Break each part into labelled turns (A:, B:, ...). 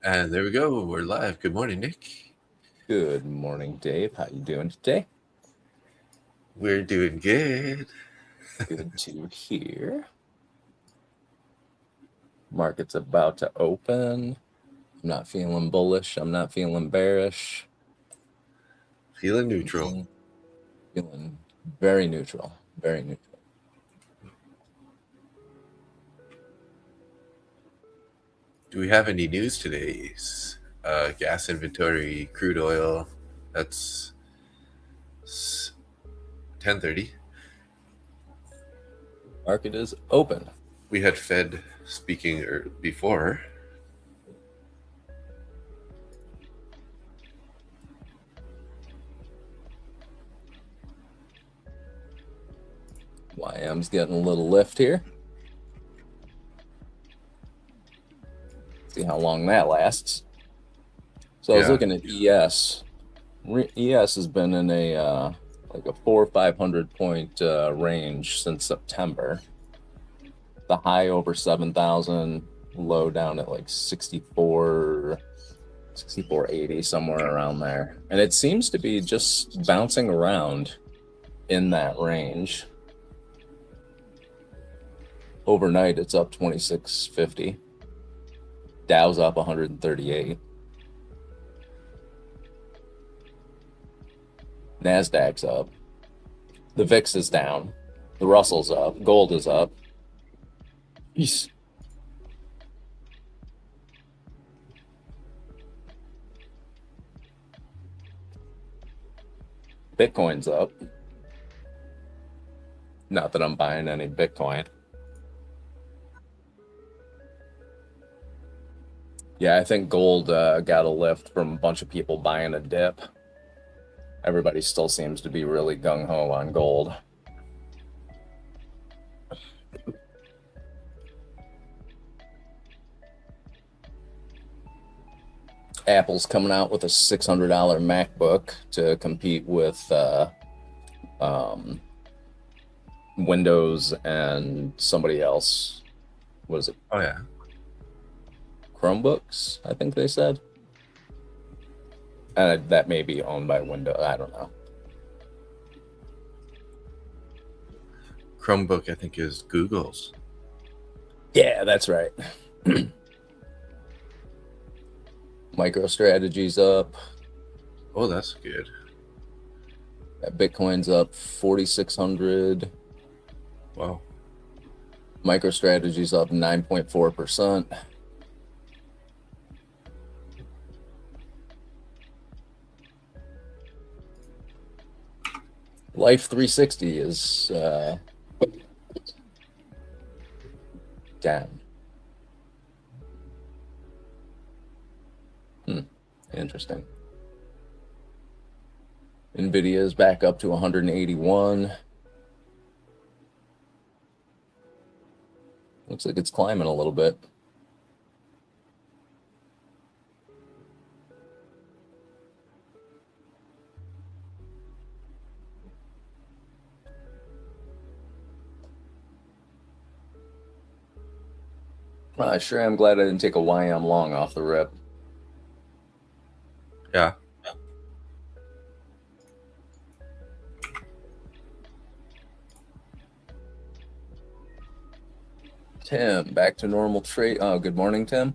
A: And there we go. We're live. Good morning, Nick.
B: Good morning, Dave. How you doing today?
A: We're doing good.
B: Good to hear. Market's about to open. I'm not feeling bullish. I'm not feeling bearish.
A: Feeling neutral.
B: Feeling very neutral. Very neutral.
A: Do we have any news today? Gas inventory, crude oil. That's 10:30.
B: Market is open.
A: We had Fed speaking before.
B: YM's getting a little lift here. See how long that lasts. So I was looking at ES. ES has been in a like a 400 or 500 point range since September. The high over 7,000, low down at like 6480, somewhere around there. And it seems to be just bouncing around in that range. Overnight, it's up 2650. Dow's up 138. NASDAQ's up. The VIX is down. The Russell's up. Gold is up. Jeez. Bitcoin's up. Not that I'm buying any Bitcoin. Yeah, I think gold got a lift from a bunch of people buying a dip. Everybody still seems to be really gung-ho on gold. Apple's coming out with a $600 MacBook to compete with Windows and somebody else. What is it?
A: Oh, yeah.
B: Chromebooks, I think they said. And that may be owned by Windows. I don't know.
A: Chromebook, I think, is Google's.
B: Yeah, that's right. MicroStrategy's up.
A: Oh, that's good.
B: Bitcoin's up 4,600.
A: Wow.
B: MicroStrategy's up 9.4%. Life 360 is down. Interesting. NVIDIA is back up to 181. Looks like it's climbing a little bit. I sure am glad I didn't take a YM long off the rip.
A: Yeah.
B: Tim, back to normal trade. Oh, good morning, Tim.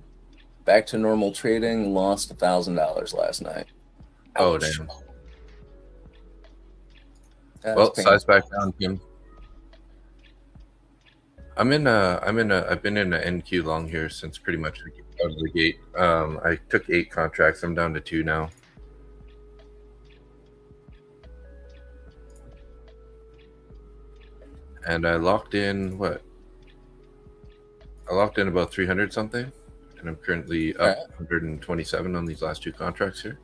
B: Back to normal trading. Lost $1,000 last night.
A: Oh, damn.
B: Well,
A: size back down, Tim. I've been in a NQ long here since pretty much out of the gate. I took 8 contracts. I'm down to 2 now. And I locked in what? I locked in about 300 something, and I'm currently up 127 on these last 2 contracts here.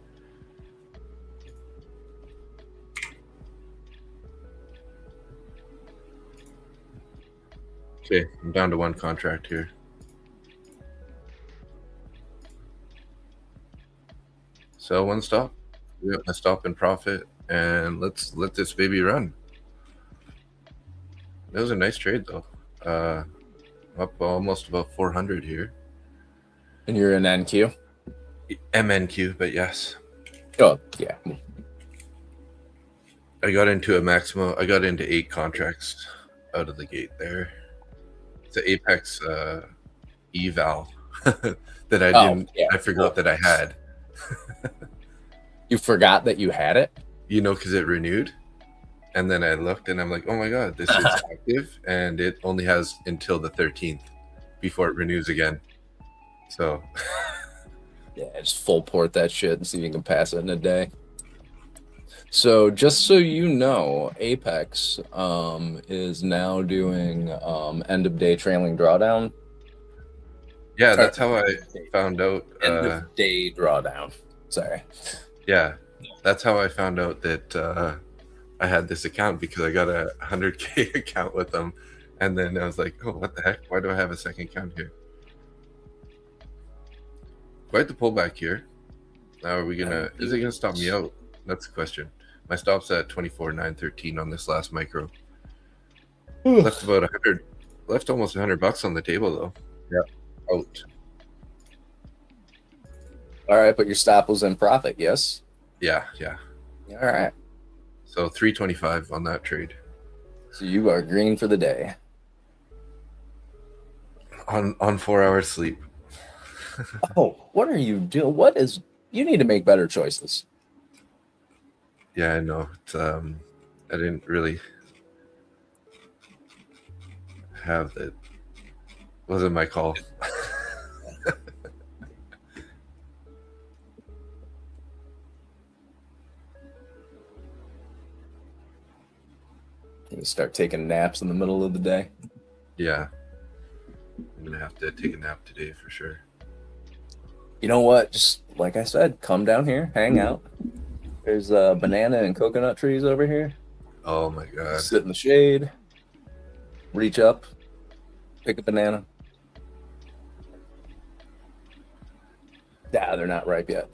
A: Okay, I'm down to 1 contract here. Sell 1 stop. Yep, a stop and profit, and let's let this baby run. That was a nice trade though. Up almost about 400 here.
B: And you're in NQ?
A: MNQ, but yes.
B: Oh, yeah.
A: I got into a maximum. I got into 8 contracts out of the gate there. It's an Apex eval that I didn't.
B: Yeah.
A: I forgot that I had.
B: You forgot that you had it?
A: You know, because it renewed. And then I looked and I'm like, oh my God, this is active. And it only has until the 13th before it renews again. So.
B: Yeah, just full port that shit and see if you can pass it in a day. So just so you know, Apex is now doing end of day trailing drawdown.
A: Yeah, that's how I found out.
B: End of day drawdown. Sorry.
A: Yeah, that's how I found out that I had this account, because I got a 100K account with them. And then I was like, oh, what the heck? Why do I have a second account here? Quite the pullback here. Now, is it gonna stop me out? That's the question. My stop's at 24,913 on this last micro. Left about 100, left almost $100 on the table though. Yeah, out.
B: All right, but your stop was in profit, yes?
A: Yeah.
B: All right.
A: So 325 on that trade.
B: So you are green for the day.
A: On 4 hours sleep.
B: Oh, what are you doing? You need to make better choices.
A: Yeah, I know. It's I didn't really have that. Wasn't my call.
B: You start taking naps in the middle of the day.
A: Yeah. I'm gonna have to take a nap today for sure.
B: You know what? Just like I said, come down here, hang out. There's banana and coconut trees over here.
A: Oh my God.
B: Sit in the shade, reach up, pick a banana. Yeah, they're not ripe yet.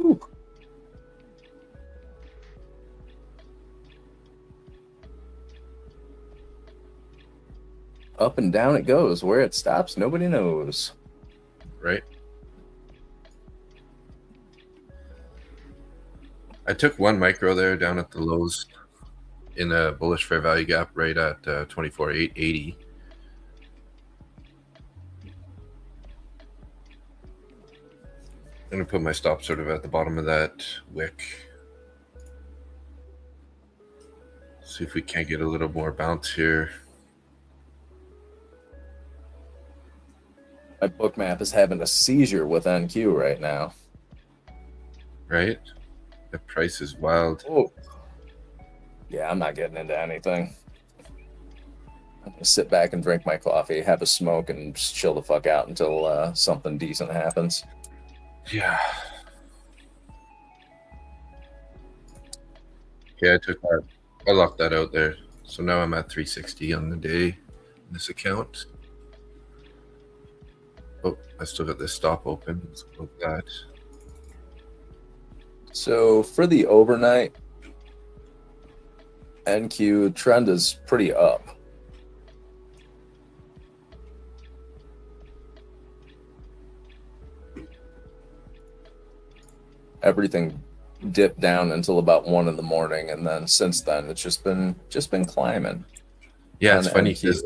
B: Ooh. Up and down it goes. Where it stops, nobody knows.
A: Right? I took one micro there down at the lows in a bullish fair value gap right at 24,880. I'm gonna put my stop sort of at the bottom of that wick. See if we can't get a little more bounce here.
B: My book map is having a seizure with NQ right now.
A: Right? The price is wild.
B: Oh. Yeah, I'm not getting into anything. I'm gonna sit back and drink my coffee, have a smoke, and just chill the fuck out until something decent happens.
A: Yeah. Okay, I took that. I locked that out there. So now I'm at 360 on the day in this account. Oh, I still got this stop open. Let's close that.
B: So for the overnight, NQ trend is pretty up. Everything dipped down until about 1 in the morning, and then since then it's just been climbing.
A: Yeah, it's funny because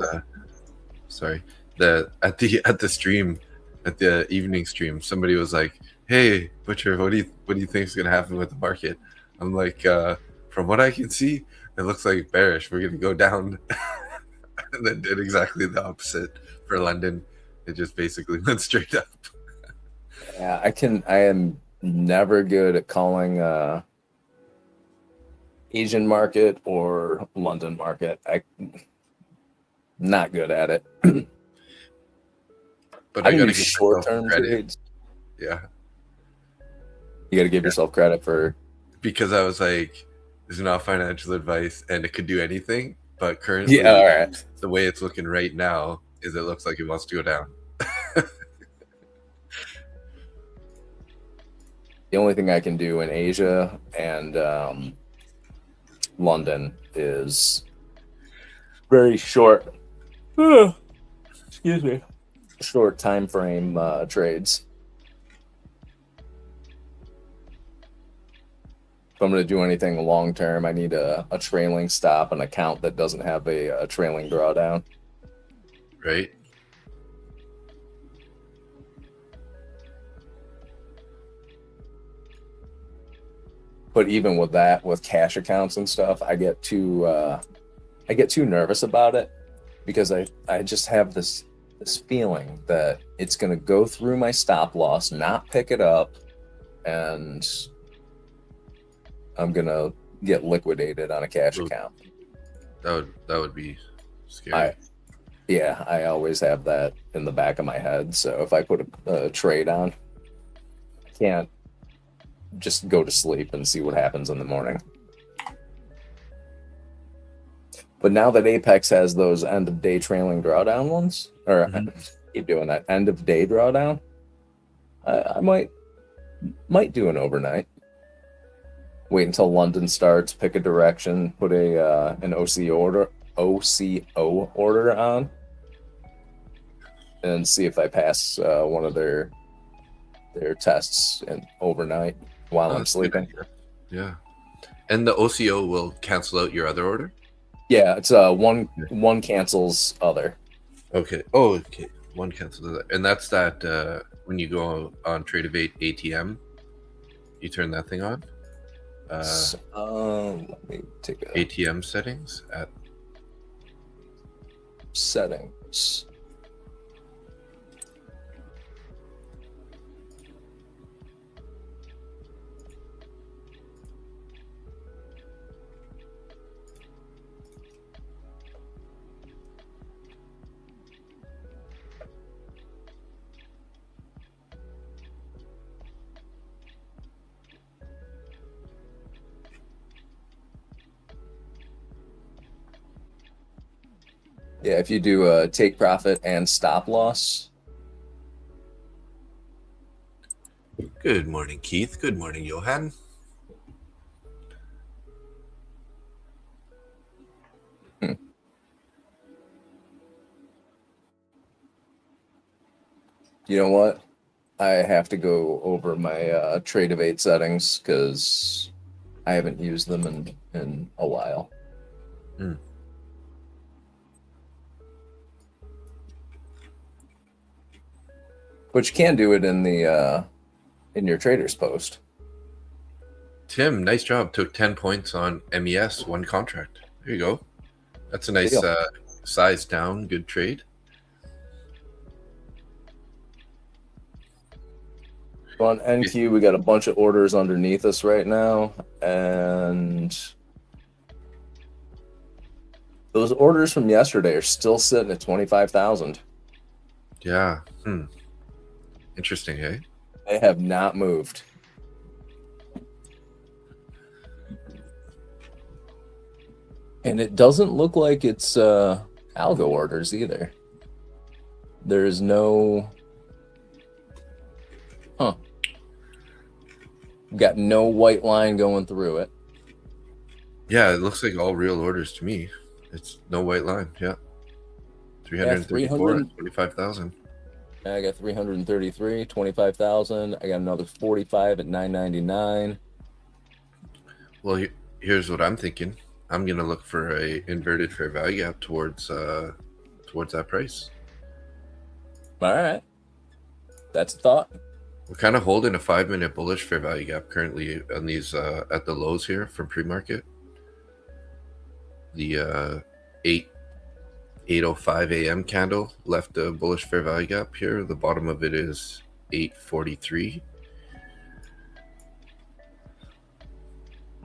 A: at the stream, at the evening stream, somebody was like, "Hey, Butcher, what do you think is gonna happen with the market?" I'm like, from what I can see, it looks like bearish. We're gonna go down, and then did exactly the opposite for London. It just basically went straight up.
B: Yeah, I am never good at calling Asian market or London market. Not good at it.
A: But I gotta give
B: short-term trades.
A: Yeah,
B: you gotta give yourself credit for,
A: because I was like, "This is not financial advice, and it could do anything." But currently,
B: yeah, all right.
A: The way it's looking right now is it looks like it wants to go down.
B: The only thing I can do in Asia and London is very short. Excuse me. Short time frame trades. If I'm going to do anything long term, I need a trailing stop, an account that doesn't have a trailing drawdown.
A: Right.
B: But even with that, with cash accounts and stuff, I get too nervous about it because I just have this feeling that it's going to go through my stop loss, not pick it up, and I'm going to get liquidated on a cash account.
A: That would be scary.
B: I always have that in the back of my head. So if I put a trade on, I can't just go to sleep and see what happens in the morning. But now that Apex has those end of day trailing drawdown ones, or keep doing that end of day drawdown, I might do an overnight. Wait until London starts, pick a direction, put an OCO order on, and see if I pass one of their tests and overnight while I'm sleeping.
A: Yeah, and the OCO will cancel out your other order.
B: Yeah, it's one cancels other.
A: Okay. Oh, okay. One cancels other, and that's that when you go on Tradeovate ATM, you turn that thing on.
B: Let me take a
A: ATM settings at
B: settings. Yeah, if you do take profit and stop loss.
A: Good morning, Keith. Good morning, Johan.
B: You know what? I have to go over my Tradeovate settings because I haven't used them in a while. But you can do it in the in your traders post.
A: Tim, nice job. Took 10 points on MES, one contract. There you go. That's a nice size down, good trade.
B: On NQ, we got a bunch of orders underneath us right now, and those orders from yesterday are still sitting at 25,000.
A: Yeah. Interesting, eh?
B: They have not moved. And it doesn't look like it's algo orders either. There is no... Got no white line going through it.
A: Yeah, it looks like all real orders to me. It's no white line. Yeah. 334, 25,000.
B: I got 333, 25,000. I got another 45 at 999.
A: Well, here's what I'm thinking. I'm gonna look for a inverted fair value gap towards that price.
B: All right, that's a thought.
A: We're kind of holding a 5-minute bullish fair value gap currently on these at the lows here from pre-market. The 8:05 a.m. candle left a bullish fair value gap here. The bottom of it is 8:43.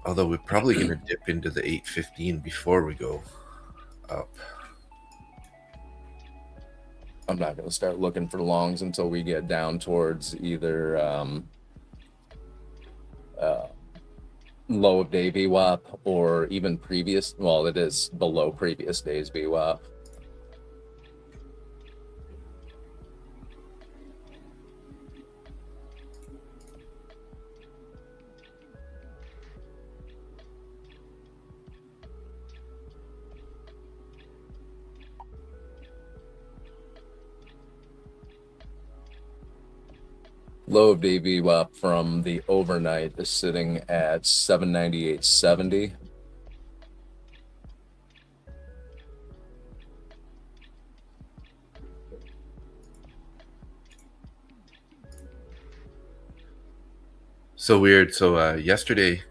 A: Although we're probably going to dip into the 8:15 before we go up.
B: I'm not going to start looking for longs until we get down towards either low of day VWAP or even previous. Well, it is below previous days VWAP. Low of day VWAP from the overnight is sitting at 798.70.
A: So weird. So yesterday,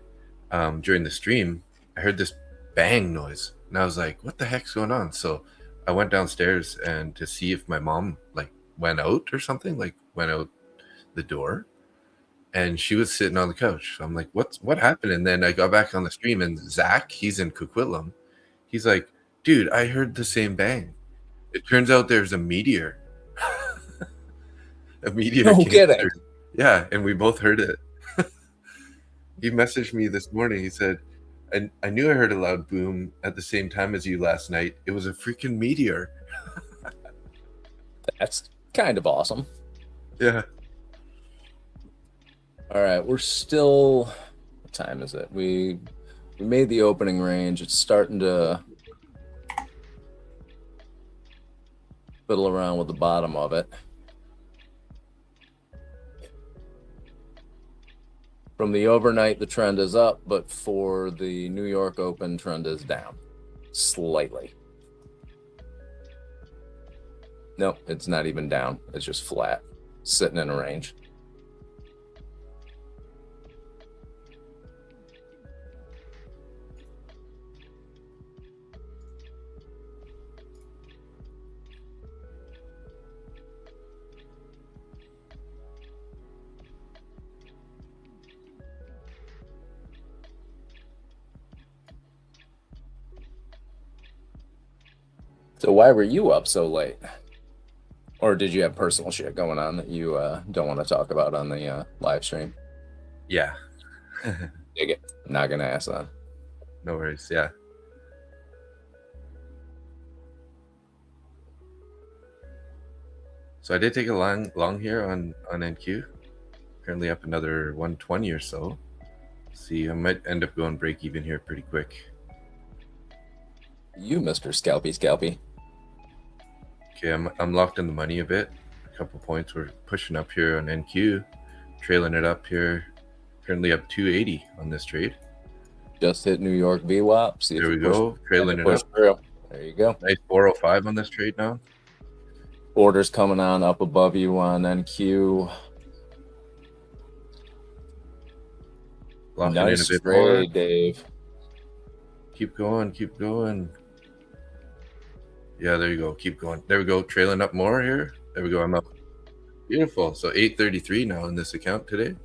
A: during the stream, I heard this bang noise, and I was like, "What the heck's going on?" So I went downstairs and to see if my mom like went out or something, like went out the door, and she was sitting on the couch. So I'm like, what happened? And then I got back on the stream, and Zach, he's in Coquitlam, he's like, "Dude, I heard the same bang." It turns out there's a meteor. A meteor
B: No
A: came
B: kidding.
A: through. Yeah, and we both heard it. He messaged me this morning. He said, I knew I heard a loud boom at the same time as you last night. It was a freaking meteor.
B: That's kind of awesome.
A: Yeah.
B: All right, we're still, what time is it? We made the opening range. It's starting to fiddle around with the bottom of it. From the overnight, the trend is up, but for the New York Open, trend is down slightly. Nope, it's not even down. It's just flat, sitting in a range. So why were you up so late? Or did you have personal shit going on that you don't want to talk about on the live stream?
A: Yeah.
B: Dig it. Not gonna ask that.
A: No worries. Yeah. So I did take a long here on NQ. Currently up another 120 or so. See, I might end up going break even here pretty quick.
B: You, Mr. Scalpy.
A: Okay, I'm locked in the money a bit. A couple points. We're pushing up here on NQ, trailing it up here. Currently up 280 on this trade.
B: Just hit New York VWAP. See
A: there
B: if
A: we go, trailing it up.
B: Through. There you go.
A: Nice 405 on this trade now.
B: Orders coming on up above you on NQ.
A: Locking
B: Nice
A: in a bit
B: trade,
A: more.
B: Dave.
A: Keep going. Yeah, there you go. Keep going. There we go. Trailing up more here. There we go. I'm up. Beautiful. So 833 now in this account today.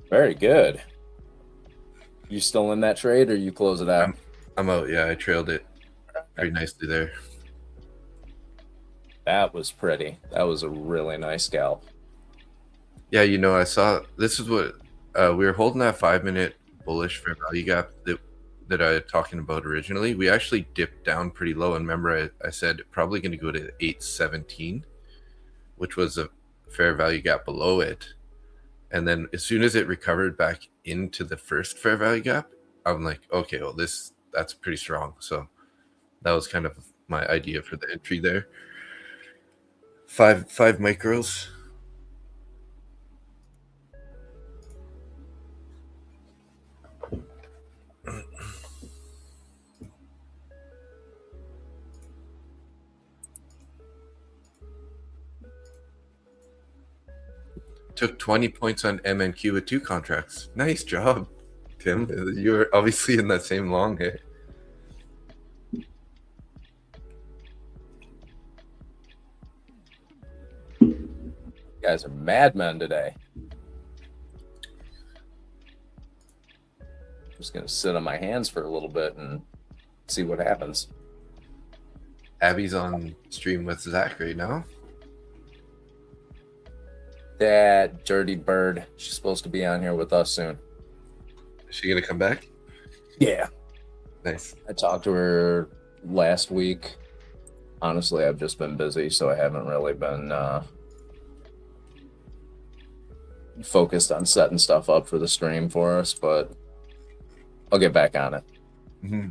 B: Very good. You still in that trade or you close it out?
A: I'm out. Yeah, I trailed it pretty nicely there.
B: That was pretty. That was a really nice scalp.
A: Yeah, you know, I saw this is what we were holding that 5-minute bullish fair value gap that I was talking about originally. We actually dipped down pretty low, and remember I said probably going to go to 817, which was a fair value gap below it. And then as soon as it recovered back into the first fair value gap, I'm like, okay, well that's pretty strong. So that was kind of my idea for the entry there. Five micros. Took 20 points on MNQ with 2 contracts. Nice job, Tim. You're obviously in that same long hit.
B: You guys are madmen today. I'm just going to sit on my hands for a little bit and see what happens.
A: Abby's on stream with Zach right now.
B: That dirty bird. She's supposed to be on here with us soon.
A: Is she going to come back?
B: Yeah.
A: Nice.
B: I talked to her last week. Honestly, I've just been busy, so I haven't really been focused on setting stuff up for the stream for us, but I'll get back on it.
A: Mm-hmm.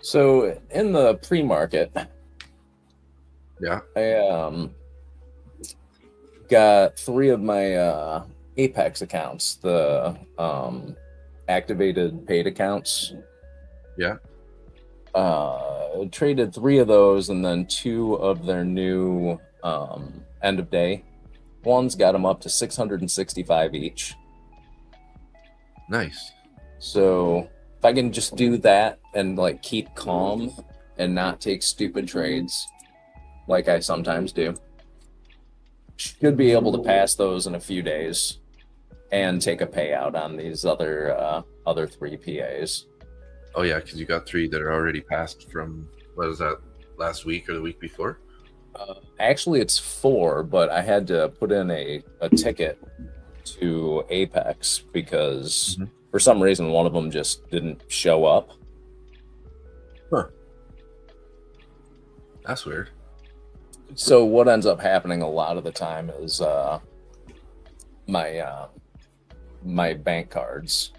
B: So in the pre-market,
A: Yeah.
B: I got 3 of my Apex accounts, the activated paid accounts.
A: Yeah.
B: Traded 3 of those, and then 2 of their new end of day ones. Got them up to 665 each.
A: Nice.
B: So if I can just do that and like keep calm and not take stupid trades like I sometimes do, should be able to pass those in a few days and take a payout on these other 3 PAs.
A: Oh yeah, because you got 3 that are already passed from, what was that, last week or the week before?
B: Actually, it's 4, but I had to put in a ticket to Apex because for some reason one of them just didn't show up.
A: Huh. That's weird.
B: So what ends up happening a lot of the time is my bank cards,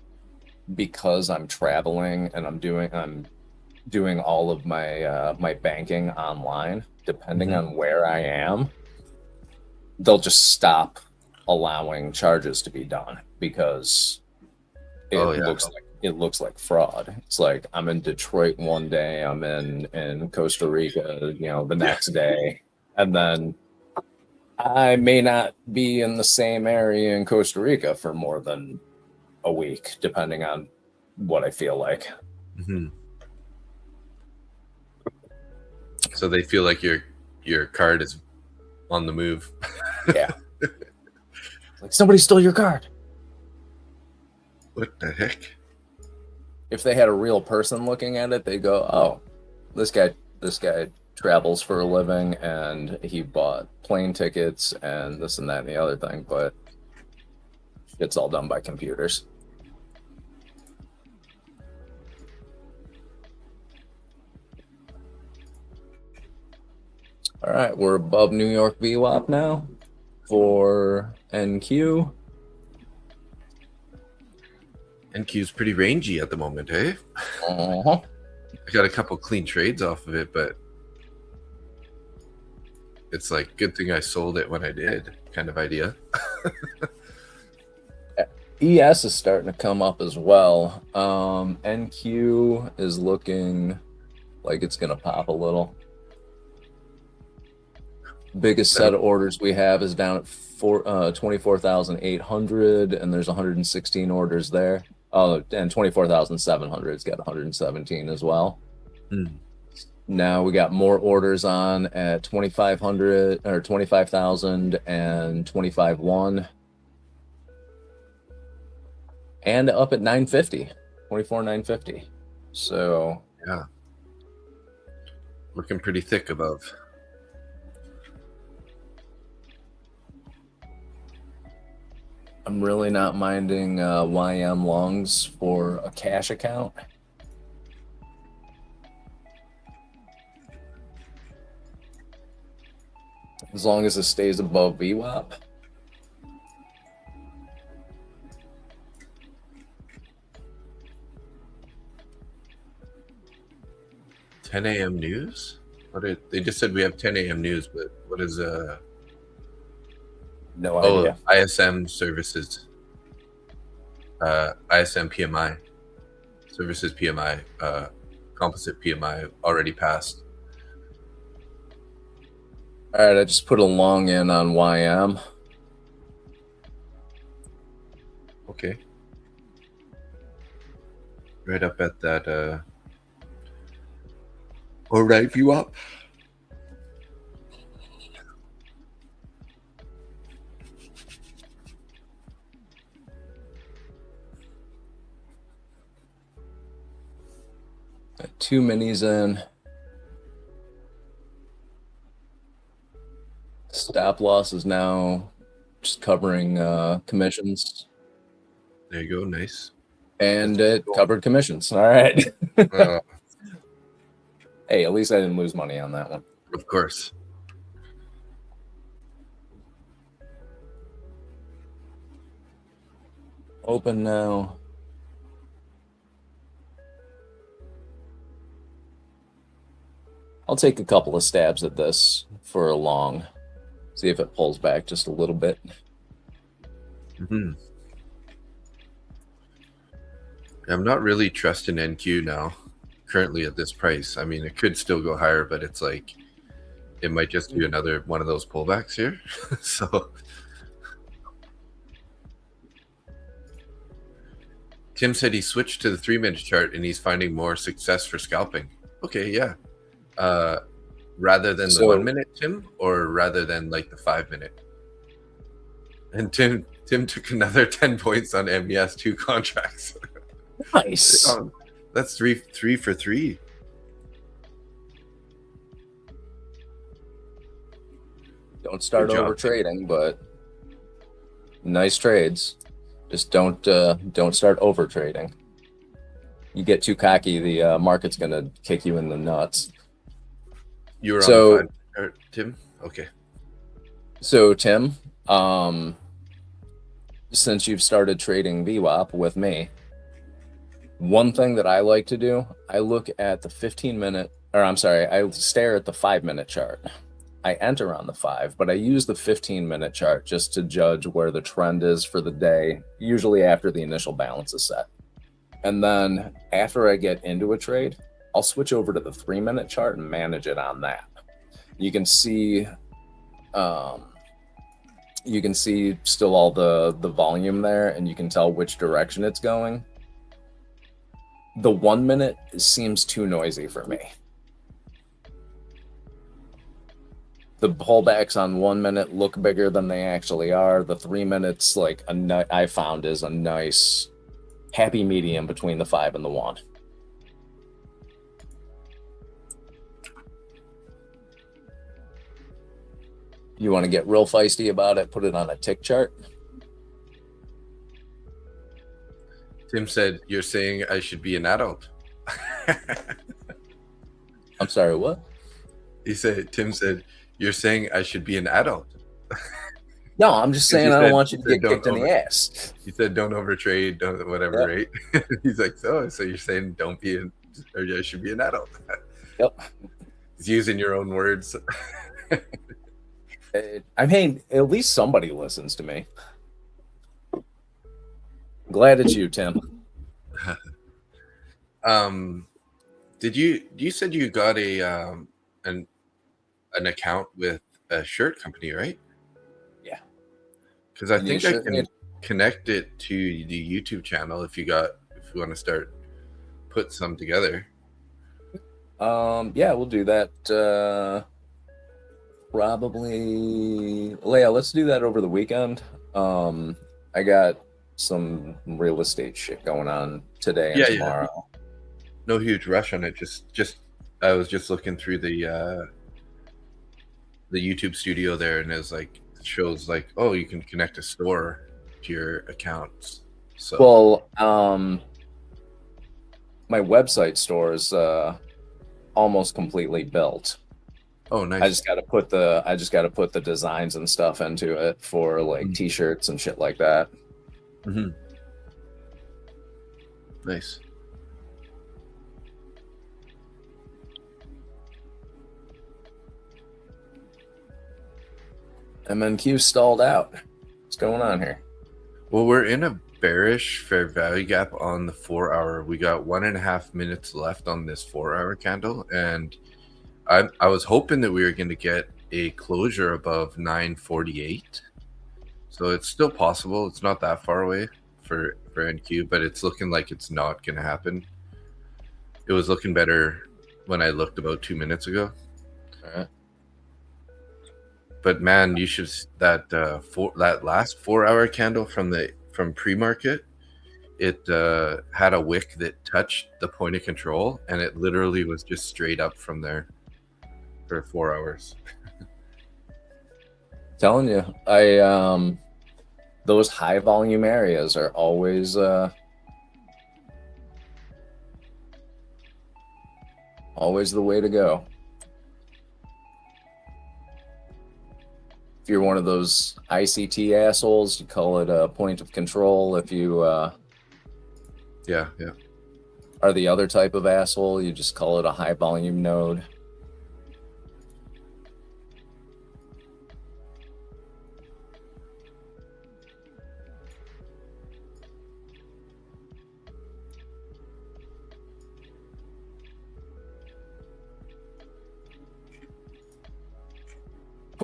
B: because I'm traveling and I'm doing all of my banking online, depending on where I am, they'll just stop allowing charges to be done because it looks like fraud. It's like I'm in Detroit one day, I'm in Costa Rica, the next day, and then I may not be in the same area in Costa Rica for more than a week, depending on what I feel like.
A: So they feel like your card is on the move.
B: Yeah. Like, somebody stole your card.
A: What the heck?
B: If they had a real person looking at it, they'd go, "Oh, this guy travels for a living and he bought plane tickets and this and that and the other thing," but it's all done by computers. All right, we're above New York VWAP now for NQ.
A: NQ's pretty rangy at the moment, eh?
B: Uh-huh.
A: I got a couple clean trades off of it, but it's like, good thing I sold it when I did, kind of idea.
B: ES is starting to come up as well. NQ is looking like it's going to pop a little. Biggest set of orders we have is down at 24,800, and there's 116 orders there. Oh, and 24,700's got 117 as well. Now we got more orders on at 2,500 or 25,000 and 25,1, and up at 950, 24,950. So
A: yeah, looking pretty thick above.
B: I'm really not minding YM longs for a cash account. As long as it stays above VWAP.
A: $10 a.m. news? They just said we have 10 a.m. news, but what is
B: No idea.
A: ISM services. ISM PMI. Services PMI. Composite PMI already passed.
B: All right, I just put a long in on YM.
A: Okay. Right up at that or right view up.
B: Got 2 minis in. Stop loss is now just covering commissions.
A: There you go, nice.
B: And it covered commissions. All right. Hey, at least I didn't lose money on that one.
A: Of course.
B: Open now. I'll take a couple of stabs at this for a long. See if it pulls back just a little bit.
A: Mm-hmm. I'm not really trusting NQ now, currently at this price. I mean, it could still go higher, but it's like it might just do another one of those pullbacks here. So Tim said he switched to the 3-minute chart and he's finding more success for scalping. Okay, yeah. Rather than the 1 minute, Tim, or rather than like the 5-minute? And Tim took another 10 points on MES 2 contracts.
B: Nice.
A: That's three for 3.
B: Don't start over trading, but nice trades. Just don't start over trading. You get too cocky, the market's gonna kick you in the nuts.
A: You were on 5, Tim? Okay.
B: So Tim, since you've started trading VWAP with me, one thing that I like to do, I look at the 15-minute, or I'm sorry, I stare at the 5-minute chart. I enter on the 5, but I use the 15-minute chart just to judge where the trend is for the day, usually after the initial balance is set. And then after I get into a trade, I'll switch over to the 3-minute chart and manage it on that. You can see still all the volume there, and you can tell which direction it's going. The 1 minute seems too noisy for me. The pullbacks on 1 minute look bigger than they actually are. The 3 minutes, like I found, is a nice happy medium between the 5 and the 1. You want to get real feisty about it, put it on a tick chart.
A: Tim said, "You're saying I should be an adult."
B: I'm sorry, what?
A: Tim said, "You're saying I should be an adult."
B: No, I'm just saying I don't want you to get kicked in the ass.
A: He said, "Don't overtrade, don't whatever," right? He's like, so you're saying don't be or I should be an adult.
B: Yep.
A: He's using your own words.
B: I mean, at least somebody listens to me. Glad it's you, Tim.
A: You said you got an account with a shirt company, right?
B: Yeah.
A: Because I think I can connect it to the YouTube channel if you want to start put some together.
B: Yeah, we'll do that. Probably, Leia, let's do that over the weekend. I got some real estate shit going on today and tomorrow.
A: Yeah. No huge rush on it. Just I was just looking through the YouTube studio there, and it shows like, oh, you can connect a store to your accounts. So
B: my website store is almost completely built.
A: Oh, nice.
B: I just got to put the designs and stuff into it for like t-shirts and shit like that.
A: Mm-hmm. Nice.
B: MNQ stalled out. What's going on here?
A: Well, we're in a bearish fair value gap on the 4-hour. We got 1.5 minutes left on this 4-hour candle, and I was hoping that we were going to get a closure above 948. So it's still possible. It's not that far away for NQ, but it's looking like it's not going to happen. It was looking better when I looked about 2 minutes ago.
B: All right.
A: But man, you should that last 4-hour candle from pre-market. It had a wick that touched the point of control, and it literally was just straight up from there for 4 hours.
B: Telling you, those high volume areas are always always the way to go. If you're one of those ICT assholes, you call it a point of control. If you
A: yeah
B: are the other type of asshole, you just call it a high volume node.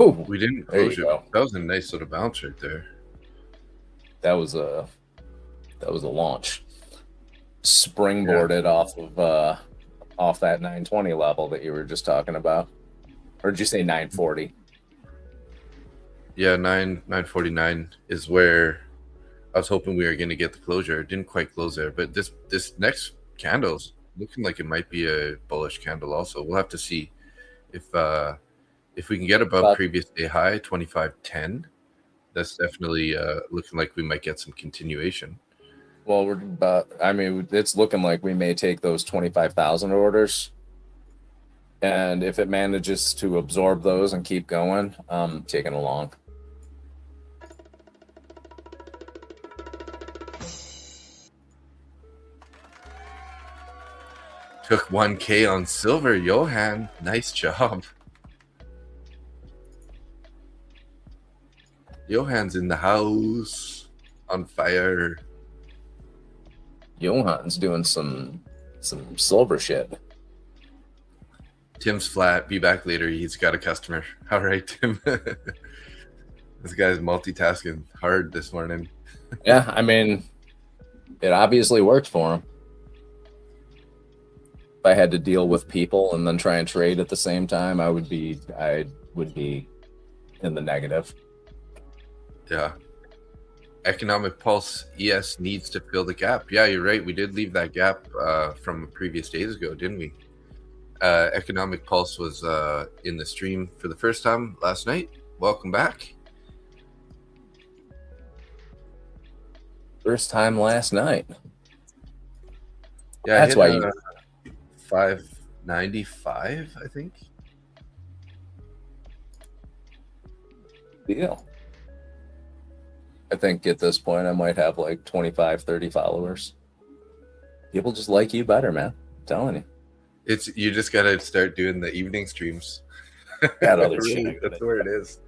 B: Oh,
A: We didn't
B: there
A: close
B: you
A: it.
B: go.
A: That was a nice little bounce right there.
B: That was a launch. Springboarded off that 920 level that you were just talking about. Or did you say 940?
A: Yeah, 949 is where I was hoping we were going to get the closure. It didn't quite close there, but this next candle's looking like it might be a bullish candle also. We'll have to see if we can get above previous day high 2510. That's definitely looking like we might get some continuation.
B: Well, it's looking like we may take those 25,000 orders. And if it manages to absorb those and keep going, I'm taking along.
A: Took 1K on silver, Johan. Nice job. Johan's in the house, on fire.
B: Johan's doing some silver shit.
A: Tim's flat. Be back later. He's got a customer. All right, Tim. This guy's multitasking hard this morning.
B: Yeah, I mean, it obviously worked for him. If I had to deal with people and then try and trade at the same time, I would be in the negative.
A: Yeah. Economic Pulse ES needs to fill the gap. Yeah, you're right. We did leave that gap from previous days ago, didn't we? Economic Pulse was in the stream for the first time last night. Welcome back.
B: First time last night.
A: Yeah,
B: that's why you
A: 595, I think.
B: Deal. I think at this point I might have like 25, 30 followers. People just like you better, man. I'm telling you.
A: You just gotta start doing the evening streams.
B: That other shit.
A: That's where it is.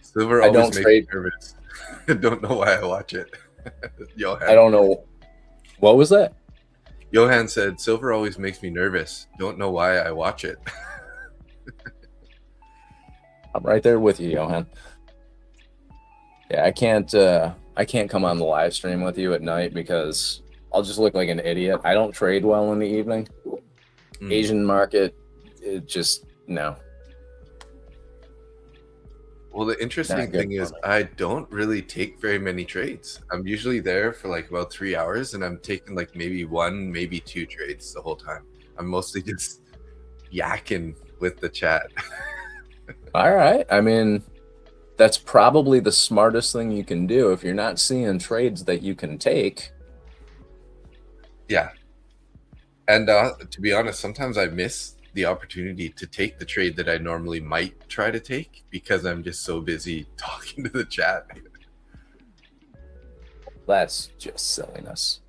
A: Silver always makes me nervous. I don't know why I watch it. Johan.
B: I don't know. What was that?
A: Johan said, silver always makes me nervous. Don't know why I watch it.
B: I'm right there with you, Johan. Yeah, I can't come on the live stream with you at night because I'll just look like an idiot. I don't trade well in the evening. Asian market, it just, no.
A: Well, the interesting thing is I don't really take very many trades. I'm usually there for like about 3 hours and I'm taking like maybe 1, maybe 2 trades the whole time. I'm mostly just yakking with the chat.
B: All right. I mean, that's probably the smartest thing you can do if you're not seeing trades that you can take.
A: Yeah. And to be honest, sometimes I miss the opportunity to take the trade that I normally might try to take because I'm just so busy talking to the chat.
B: That's just silliness.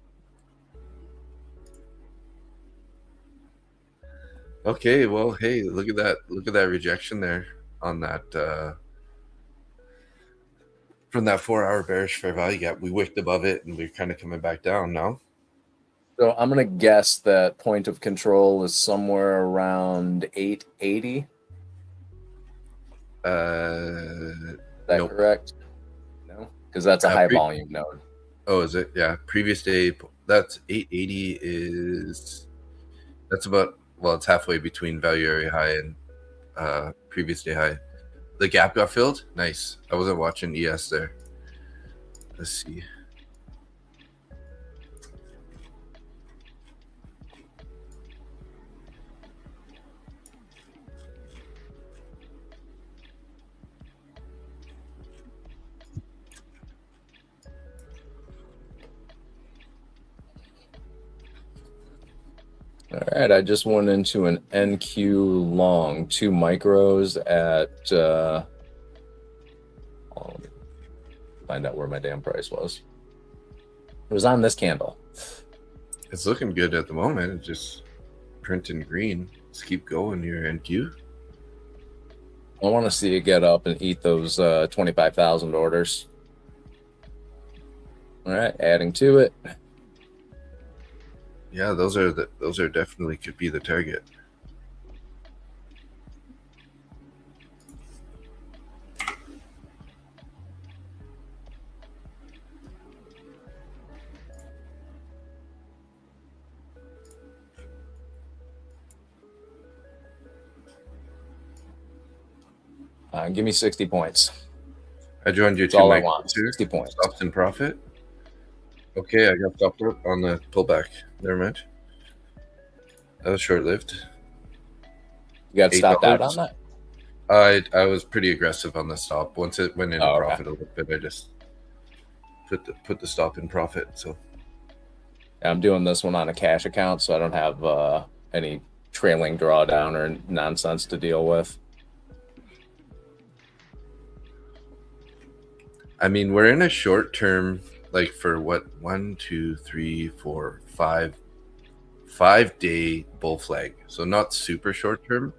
A: Okay, well, hey, look at that. Look at that rejection there on that from that 4-hour bearish fair value gap. We wicked above it and we're kind of coming back down now.
B: So I'm going to guess that point of control is somewhere around 880. Is that
A: nope.
B: correct? No, because that's a high volume node.
A: Oh, is it? Yeah. Previous day, that's 880 is, that's about, well, it's halfway between value area high and previous day high. The gap got filled. Nice. I wasn't watching ES there. Let's see.
B: All right, I just went into an NQ long, 2 micros at, let me find out where my damn price was. It was on this candle.
A: It's looking good at the moment. It's just printing green. Let's keep going here, NQ.
B: I want to see it get up and eat those 25,000 orders. All right, adding to it.
A: Yeah, those are definitely could be the target.
B: Give me 60 points.
A: I joined your
B: That's
A: two
B: all I
A: mics
B: want.
A: here.
B: 60 points.
A: Stops in profit. Okay, I got stopped up on the pullback. Never mind. That was short-lived.
B: You got stopped out
A: $8.
B: on that?
A: I was pretty aggressive on the stop. Once it went into profit a little bit, I just put the stop in profit. So
B: I'm doing this one on a cash account, so I don't have any trailing drawdown or nonsense to deal with.
A: I mean, we're in a short term, like for what, 1, 2, 3, 4, 5 day bull flag. So not super short term.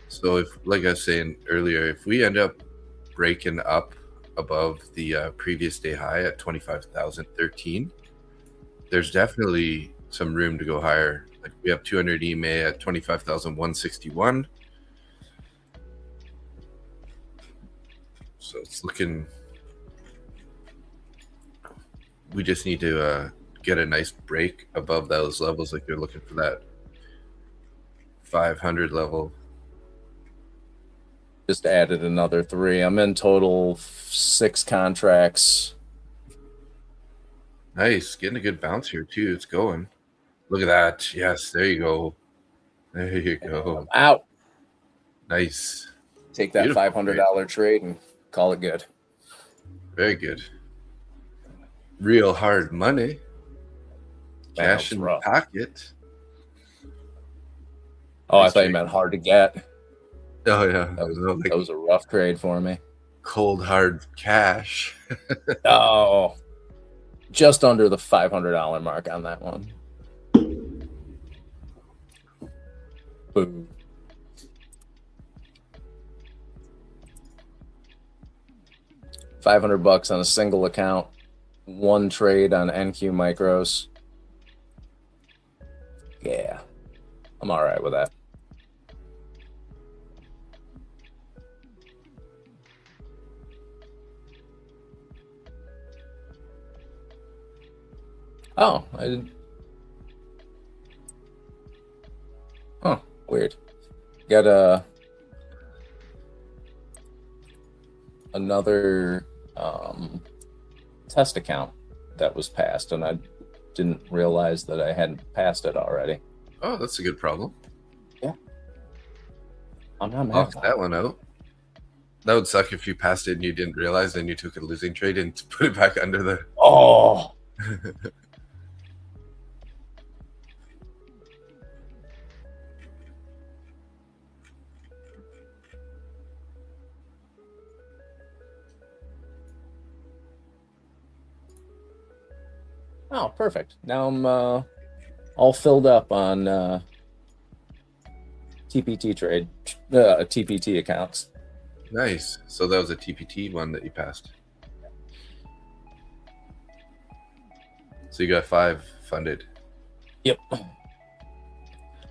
A: So if, like I was saying earlier, if we end up breaking up above the previous day high at 25,013, there's definitely some room to go higher. Like we have 200 EMA at 25,161. So it's looking, we just need to get a nice break above those levels. Like you're looking for that 500 level.
B: Just added another 3. I'm in total 6 contracts.
A: Nice. Getting a good bounce here too. It's going. Look at that. Yes, there you go. There you go.
B: I'm out.
A: Nice.
B: Take that
A: Beautiful
B: $500 trade and call it good.
A: Very good. Real hard money. Cash in the pocket.
B: Oh, I thought you meant hard to get.
A: Oh, yeah.
B: That was a rough trade for me.
A: Cold, hard cash.
B: Oh, just under the $500 mark on that one. Boom. $500 on a single account. 1 trade on NQ micros. Yeah, I'm all right with that. Oh, I didn't. Huh, weird. Got another test account that was passed, and I didn't realize that I hadn't passed it already.
A: Oh, that's a good problem.
B: Yeah. I'm not mad.
A: Knock that one out. That would suck if you passed it and you didn't realize, and you took a losing trade and put it back under the.
B: Oh. Oh, perfect. Now I'm all filled up on TPT trade, TPT accounts.
A: Nice. So that was a TPT one that you passed. So you got 5 funded.
B: Yep.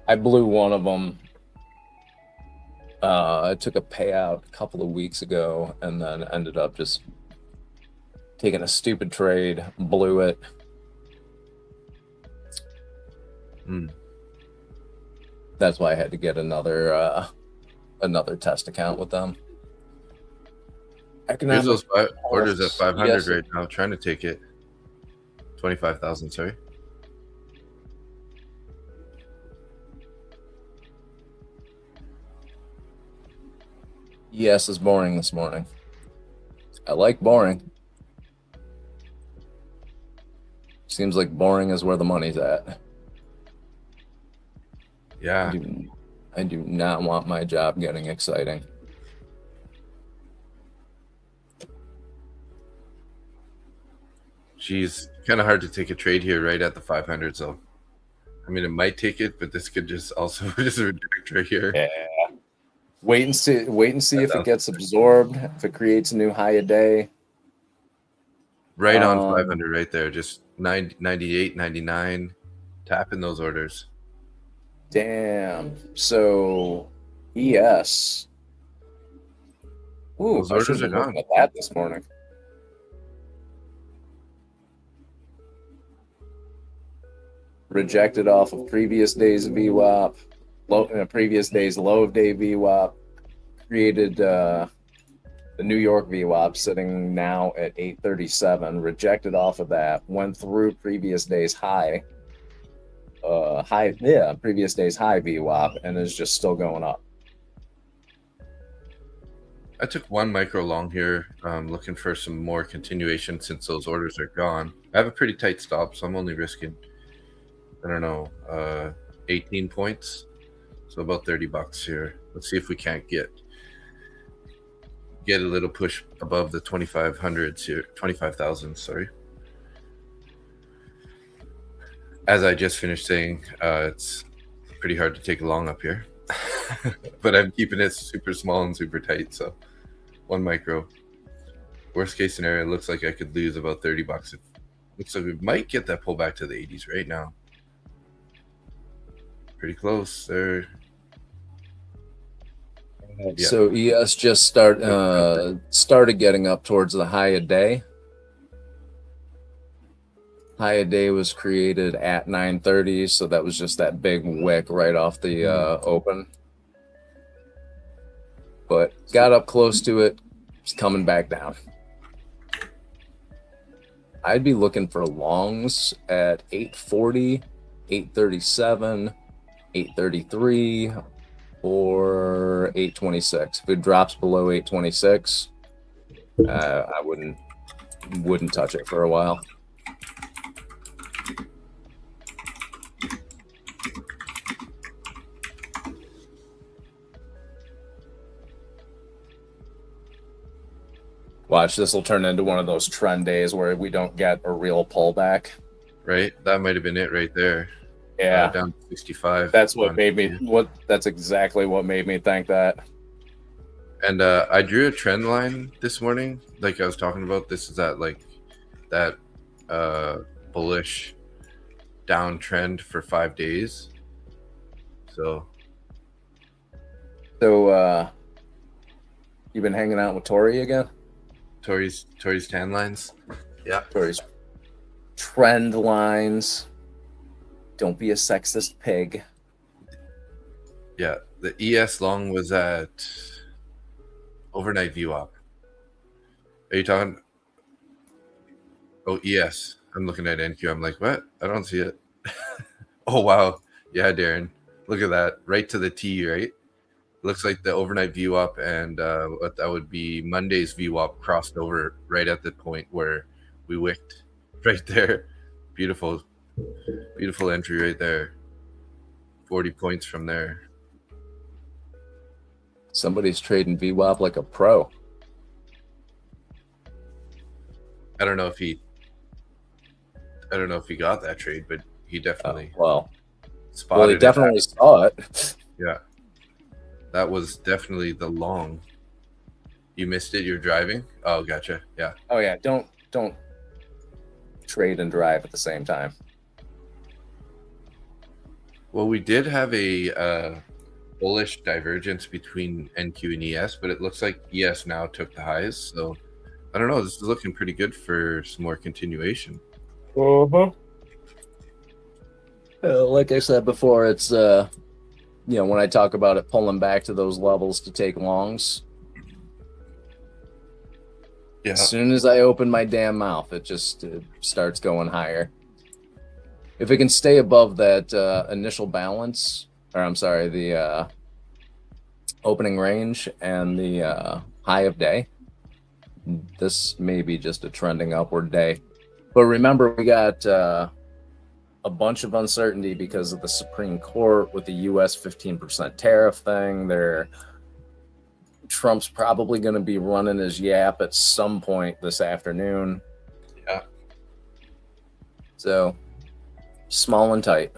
B: I blew one of them. I took a payout a couple of weeks ago and then ended up just taking a stupid trade, blew it. That's why I had to get another test account with them.
A: Here's those orders at 500 right now. Trying to take it. 25,000. Sorry.
B: ES is boring this morning. I like boring. Seems like boring is where the money's at.
A: Yeah.
B: I do not want my job getting exciting.
A: Geez, kind of hard to take a trade here right at the 500. So, I mean, it might take it, but this could just also just reject right here.
B: Yeah. Wait and see if it gets absorbed, if it creates a new high a day.
A: Right on 500 right there. Just 98, 99. Tapping those orders.
B: Damn. So, ES. Ooh,
A: those orders are gone.
B: At that this morning. Rejected off of previous days of VWAP, previous days low of day VWAP. created the New York VWAP sitting now at 837, rejected off of that, went through previous day's high, previous day's high VWAP, and is just still going up.
A: I took one micro long here, looking for some more continuation since those orders are gone. I have a pretty tight stop, so I'm only risking, I don't know, 18 points. So about $30 here. Let's see if we can't get a little push above the 2,500s here, 25,000, sorry. As I just finished saying, it's pretty hard to take a long up here. But I'm keeping it super small and super tight, so one micro. Worst case scenario, it looks like I could lose about $30. It looks like we might get that pullback to the 80s right now. Pretty close there.
B: Yeah. So ES just started getting up towards the high a day. High a day was created at 9:30, so that was just that big wick right off the open. But got up close to it, it's coming back down. I'd be looking for longs at 840, 837, 833, or 826. If it drops below 826, I wouldn't touch it for a while. Watch, this will turn into one of those trend days where we don't get a real pullback.
A: Right, that might have been it right there.
B: Yeah,
A: down to 65.
B: That's what made me. That's exactly what made me think that.
A: And I drew a trend line this morning, like I was talking about. This is that bullish downtrend for 5 days. So
B: you've been hanging out with Tori again?
A: Tori's tan lines. Yeah.
B: Tori's trend lines. Don't be a sexist pig.
A: Yeah, the ES long was at overnight VWAP. Are you talking? Oh, ES. I'm looking at NQ. I'm like, what? I don't see it. Oh, wow. Yeah, Darren. Look at that. Right to the T, right? Looks like the overnight VWAP and what that would be Monday's VWAP crossed over right at the point where we wicked. Right there. Beautiful. Beautiful entry right there. 40 points from there.
B: Somebody's trading VWAP like a pro.
A: I don't know if he got that trade, but he definitely
B: spotted well, he definitely saw it.
A: Yeah. That was definitely the long. You missed it, you're driving? Oh, gotcha. Yeah.
B: Oh yeah, don't trade and drive at the same time.
A: Well, we did have a bullish divergence between NQ and ES, but it looks like ES now took the highs. So I don't know. This is looking pretty good for some more continuation.
B: Like I said before, it's when I talk about it pulling back to those levels to take longs. Yeah. As soon as I open my damn mouth, it starts going higher. If it can stay above that initial balance, or I'm sorry, the opening range and the high of day, this may be just a trending upward day. But remember, we got a bunch of uncertainty because of the Supreme Court with the U.S. 15% tariff thing. Trump's probably going to be running his yap at some point this afternoon.
A: Yeah.
B: So, small and tight.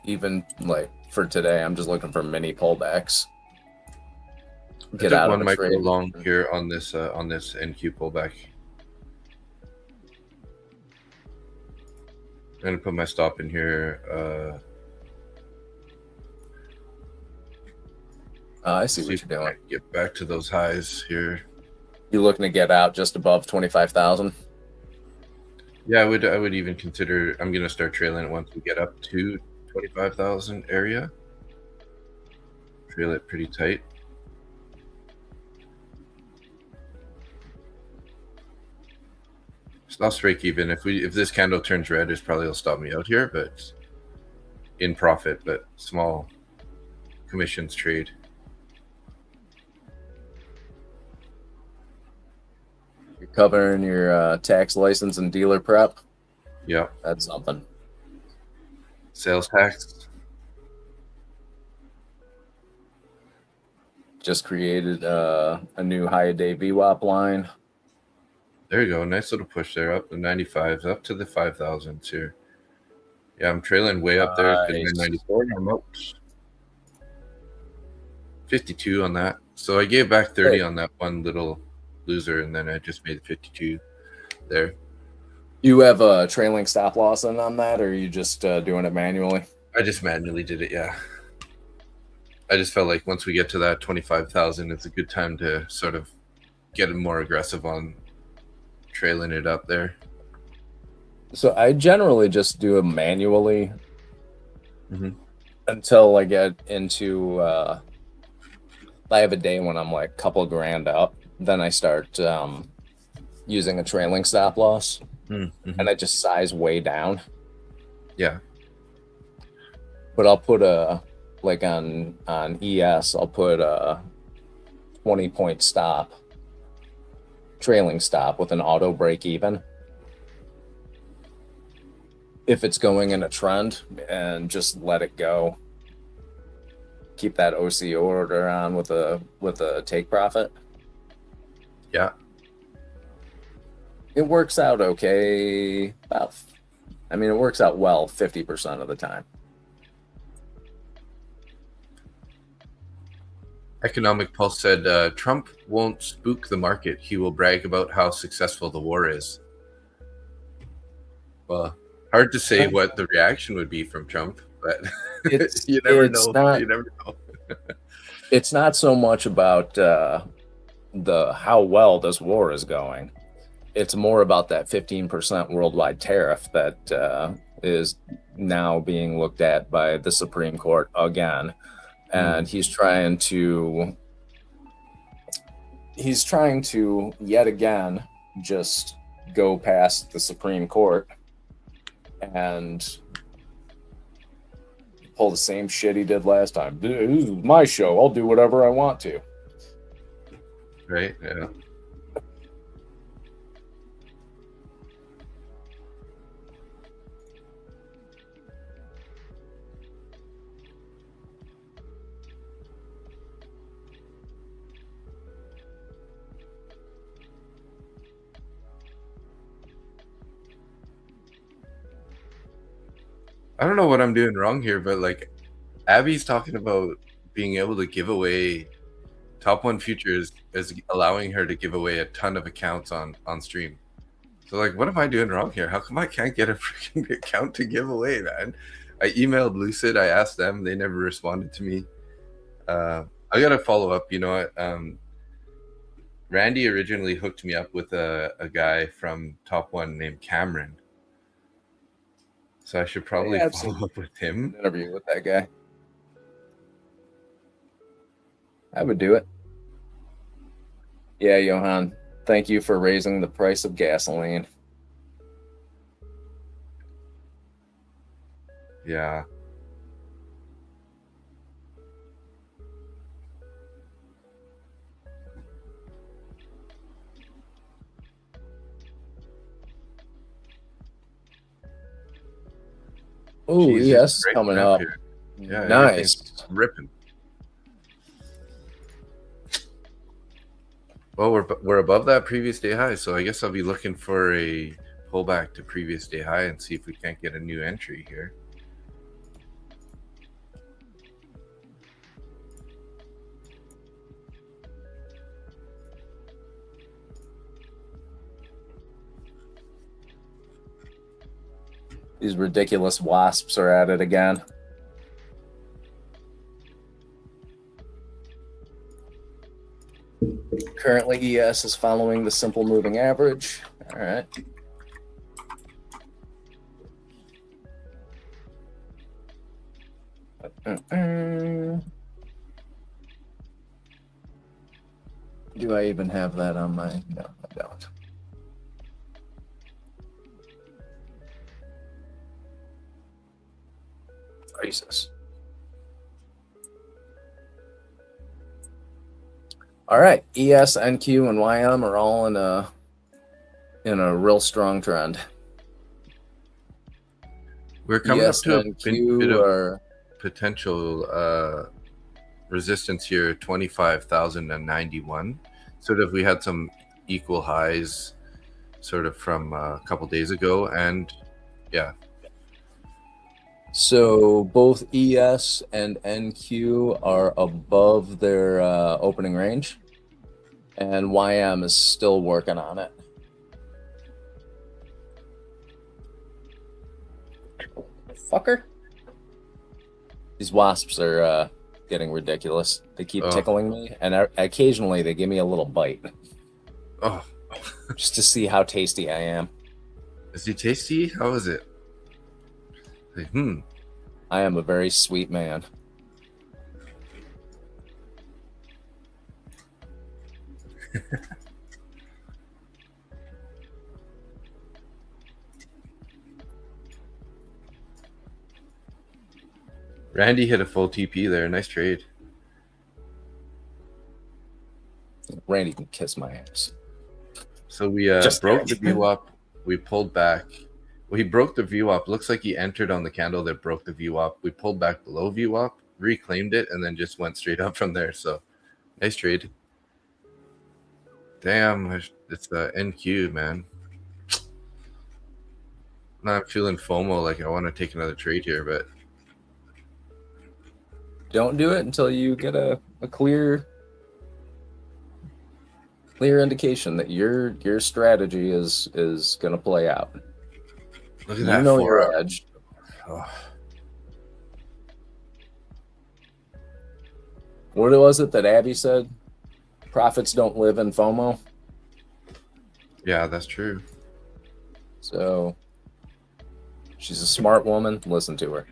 B: Even like for today, I'm just looking for mini pullbacks.
A: Get out of one micro long here on this NQ pullback. I'm gonna put my stop in here.
B: I see what you're doing.
A: Get back to those highs here.
B: You looking to get out just above 25,000?
A: Yeah, I would even consider. I'm gonna start trailing it once we get up to 25,000 area. Trail it pretty tight. I'll strike even. If this candle turns red, it's probably will stop me out here, but in profit, but small commissions trade.
B: You're covering your tax license and dealer prep.
A: Yeah.
B: That's something.
A: Sales tax.
B: Just created a new high a day VWAP line.
A: There you go. Nice little push there, up the 95s, up to the 5,000s here. Yeah, I'm trailing way up there because
B: Nice.
A: 94. I'm out 52 on that. So I gave back 30 on that one little loser, and then I just made 52 there.
B: You have a trailing stop loss in on that, or are you just doing it manually?
A: I just manually did it, yeah. I just felt like once we get to that 25,000, it's a good time to sort of get more aggressive on trailing it up there.
B: So I generally just do it manually until I get into I have a day when I'm like a couple grand up. Then I start using a trailing stop loss, and I just size way down.
A: Yeah.
B: But I'll put a like on ES, I'll put a 20-point stop, trailing stop with an auto break even. If it's going in a trend, and just let it go. Keep that OC order on with a take profit.
A: Yeah.
B: It works out okay. It works out well 50% of the time.
A: Economic Pulse said, Trump won't spook the market. He will brag about how successful the war is. Well, hard to say what the reaction would be from Trump, but you never know. You never know.
B: It's not so much about how well this war is going. It's more about that 15% worldwide tariff that is now being looked at by the Supreme Court again. And he's trying to yet again just go past the Supreme Court and pull the same shit he did last time. This is my show. I'll do whatever I want to.
A: Right, yeah. I don't know what I'm doing wrong here, but like Abby's talking about being able to give away top one futures as allowing her to give away a ton of accounts on stream. So like, what am I doing wrong here? How come I can't get a freaking account to give away, man? I emailed Lucid. I asked them. They never responded to me. I got to follow up. You know what? Randy originally hooked me up with a guy from Top One named Cameron. So I should probably follow up with him.
B: Interview with that guy. I would do it. Yeah, Johan. Thank you for raising the price of gasoline.
A: Yeah.
B: Oh, yes, coming up.
A: Here. Yeah,
B: nice.
A: Ripping. Well, we're above that previous day high, so I guess I'll be looking for a pullback to previous day high and see if we can't get a new entry here.
B: These ridiculous wasps are at it again. Currently, ES is following the simple moving average. All right. Do I even have that on my? No, I don't. Jesus. All right, ES, NQ, and YM are all in a real strong trend.
A: We're coming up to a bit of
B: are
A: potential resistance here, 25,091. Sort of, we had some equal highs sort of from a couple days ago, and yeah.
B: So both ES and NQ are above their opening range, and YM is still working on it. Fucker. These wasps are getting ridiculous. They keep tickling me, and occasionally they give me a little bite.
A: Oh.
B: Just to see how tasty I am.
A: Is he tasty? How is it? Like,
B: I am a very sweet man.
A: Randy hit a full TP there. Nice trade.
B: Randy can kiss my ass.
A: So we broke the VWAP. We pulled back. Well, he broke the VWAP. Looks like he entered on the candle that broke the VWAP. We pulled back below VWAP, reclaimed it, and then just went straight up from there. So nice trade. Damn, it's the NQ, man. Not feeling FOMO like I want to take another trade here, but
B: don't do it until you get a clear indication that your strategy is going to play out.
A: Look at that.
B: You know your edge.
A: Oh.
B: What was it that Abby said? Profits don't live in FOMO.
A: Yeah, that's true.
B: So she's a smart woman. Listen to her.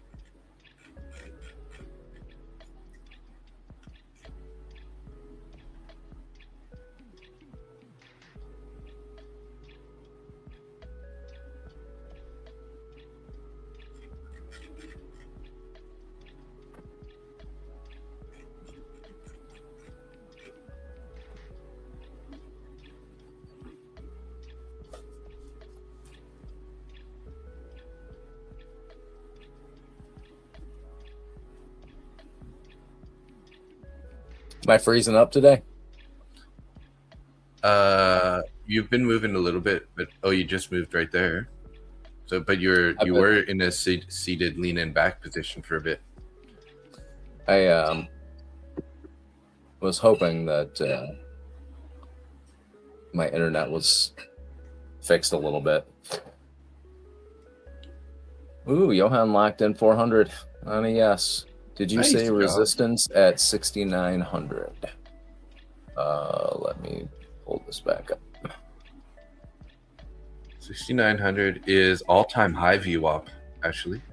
B: Am I freezing up today?
A: You've been moving a little bit, but you just moved right there. So, but you were in a seated lean in back position for a bit.
B: I was hoping that my internet was fixed a little bit. Ooh, Johan locked in 400 on a yes. Did you say resistance at 6,900? Let me hold this back up.
A: 6,900 is all-time high VWAP, actually.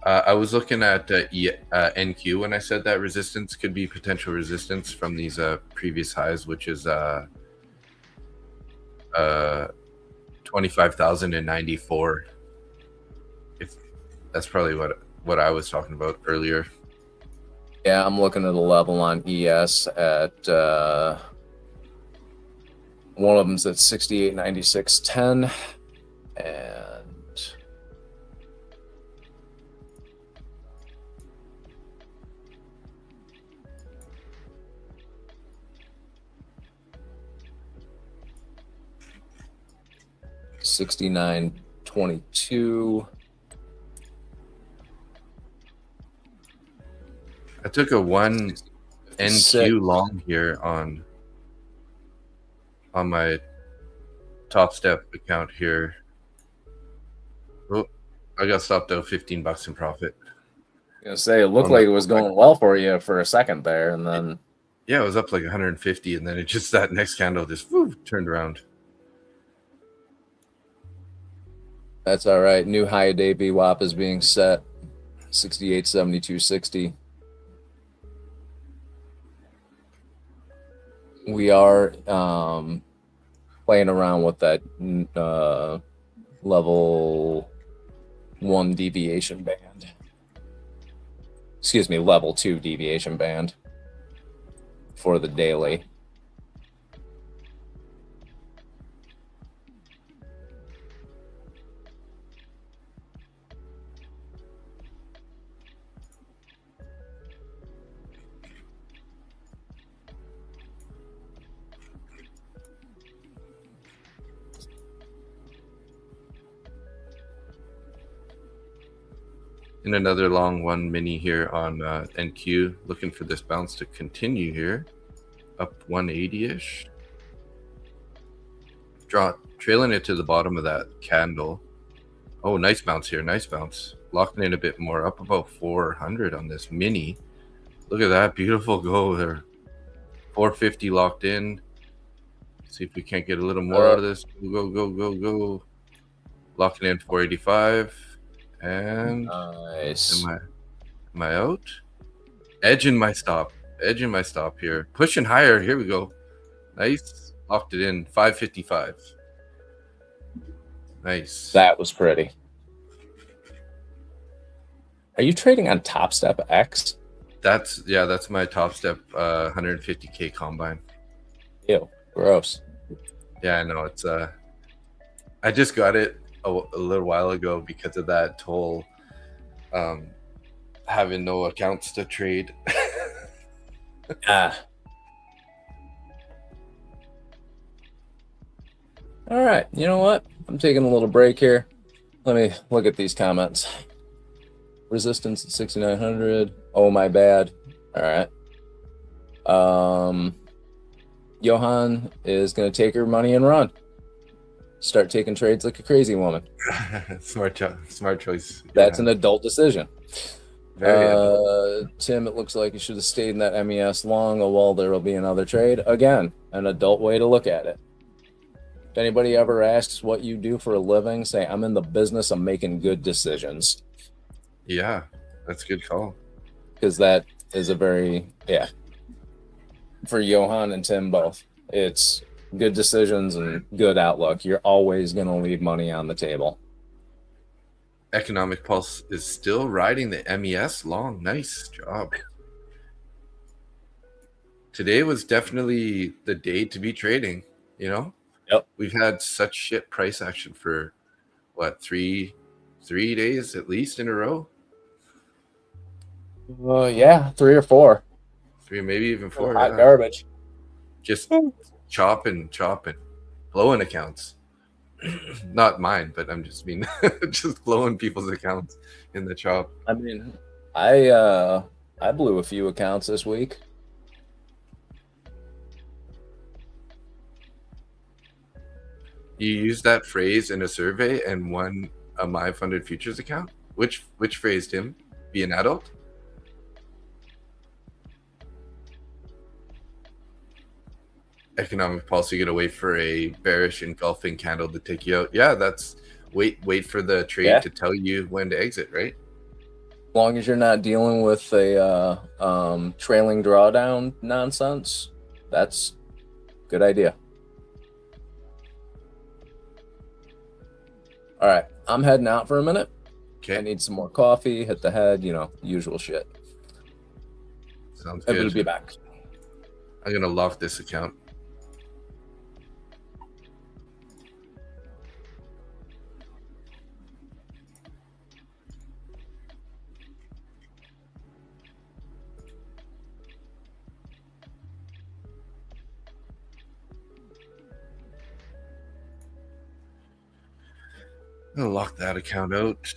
A: I was looking at NQ when I said that resistance could be potential resistance from these previous highs, which is 25,094. That's probably what I was talking about earlier.
B: Yeah, I'm looking at a level on ES at one of them's at 68.9610, and $69.22.
A: I took a 1 NQ long here on my Top Step account here. Oh, I got stopped out $15 in profit.
B: I was gonna say it looked like it was going well for you for a second there, and then
A: yeah, it was up like 150, and then it just that next candle just turned around.
B: That's all right. New high day VWAP is being set, 68.7260. We are playing around with that level 1 deviation band. Excuse me, level 2 deviation band for the daily.
A: In another long one mini here on NQ, looking for this bounce to continue here, up 180-ish. Trailing it to the bottom of that candle. Oh, nice bounce here, nice bounce. Locking in a bit more, up about 400 on this mini. Look at that, beautiful go there. 450 locked in. See if we can't get a little more out of this. Go, go, go, go. Locking in 485. And
B: nice.
A: Am I out? Edging my stop here. Pushing higher. Here we go. Nice. Locked it in. 555. Nice.
B: That was pretty. Are you trading on Top Step X?
A: That's my Top Step 150K combine.
B: Ew, gross.
A: Yeah, I know. It's I just got it a little while ago because of that whole having no accounts to trade.
B: Ah. All right, you know what? I'm taking a little break here. Let me look at these comments. Resistance at 6,900. Oh, my bad. All right. Johan is going to take her money and run. Start taking trades like a crazy woman.
A: Smart choice.
B: That's an adult decision.
A: Very
B: Tim, it looks like you should have stayed in that MES long. Oh, well, there will be another trade. Again, an adult way to look at it. If anybody ever asks what you do for a living, say, I'm in the business of making good decisions.
A: Yeah, that's a good call.
B: Because that is a very, for Johan and Tim both, it's good decisions and good outlook. You're always going to leave money on the table.
A: Economic Pulse is still riding the MES long. Nice job. Today was definitely the day to be trading, you know?
B: Yep.
A: We've had such shit price action for, what, three days at least in a row?
B: Yeah, 3 or 4.
A: 3, maybe even 4.
B: Hot garbage.
A: Just chopping, blowing accounts. Not mine, but I'm just just blowing people's accounts in the chop.
B: I mean, I blew a few accounts this week.
A: You used that phrase in a survey and won a My Funded Futures account? Which phrase, Tim? Be an adult? Economic policy, gonna wait for a bearish engulfing candle to take you out. Yeah, that's wait for the trade to tell you when to exit, right?
B: As long as you're not dealing with a trailing drawdown nonsense, that's a good idea. All right, I'm heading out for a minute.
A: Okay.
B: I need some more coffee, hit the head, usual shit.
A: Sounds good.
B: I'll be back.
A: I'm gonna lock this account. I'm gonna lock that account out.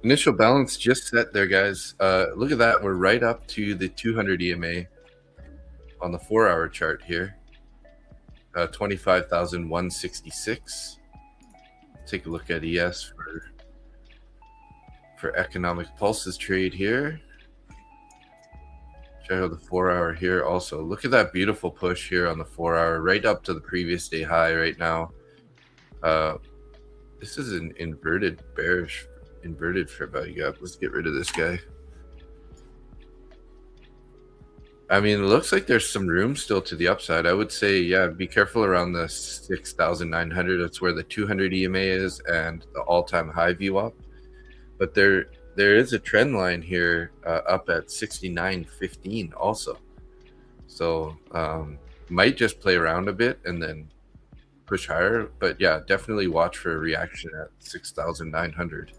A: Initial balance just set there, guys. Look at that. We're right up to the 200 EMA on the 4-hour chart here. 25,166. Take a look at ES for Economic Pulses trade here. Check out the 4 hour here also. Look at that beautiful push here on the 4 hour, right up to the previous day high right now. This is an inverted bearish, inverted fair value gap. Let's get rid of this guy. I mean, it looks like there's some room still to the upside. I would say, yeah, be careful around the 6,900. That's where the 200 EMA is and the all-time high VWAP. But there is a trend line here up at 69.15 also. So might just play around a bit and then push higher. But yeah, definitely watch for a reaction at 6,900.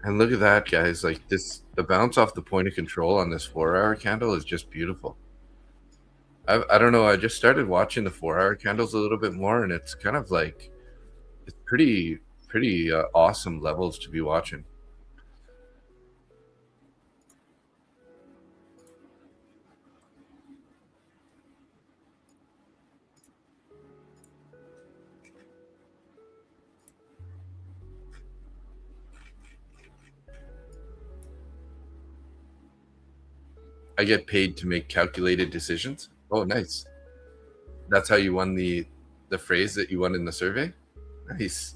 A: And look at that, guys. Like this, the bounce off the point of control on this 4 hour candle is just beautiful. I don't know. I just started watching the 4 hour candles a little bit more, and it's kind of like it's pretty awesome levels to be watching. I get paid to make calculated decisions. Oh, nice. That's how you won the phrase that you won in the survey? Nice.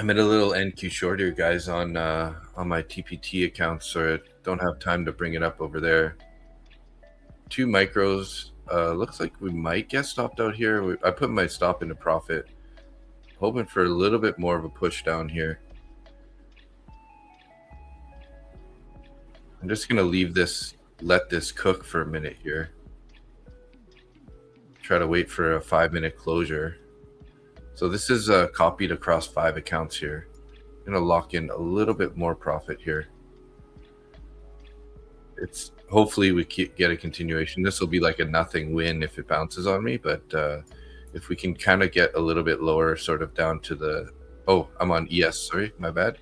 A: I'm at a little NQ short here, guys, on my TPT account, so I don't have time to bring it up over there. 2 micros. Looks like we might get stopped out here. I put my stop into profit, hoping for a little bit more of a push down here. I'm just gonna leave this, let this cook for a minute here. Try to wait for a 5-minute closure. So this is copied across 5 accounts here. I'm gonna lock in a little bit more profit here. It's hopefully we get a continuation. This will be like a nothing win if it bounces on me, but if we can kind of get a little bit lower, sort of down to the, oh, I'm on ES, sorry, my bad.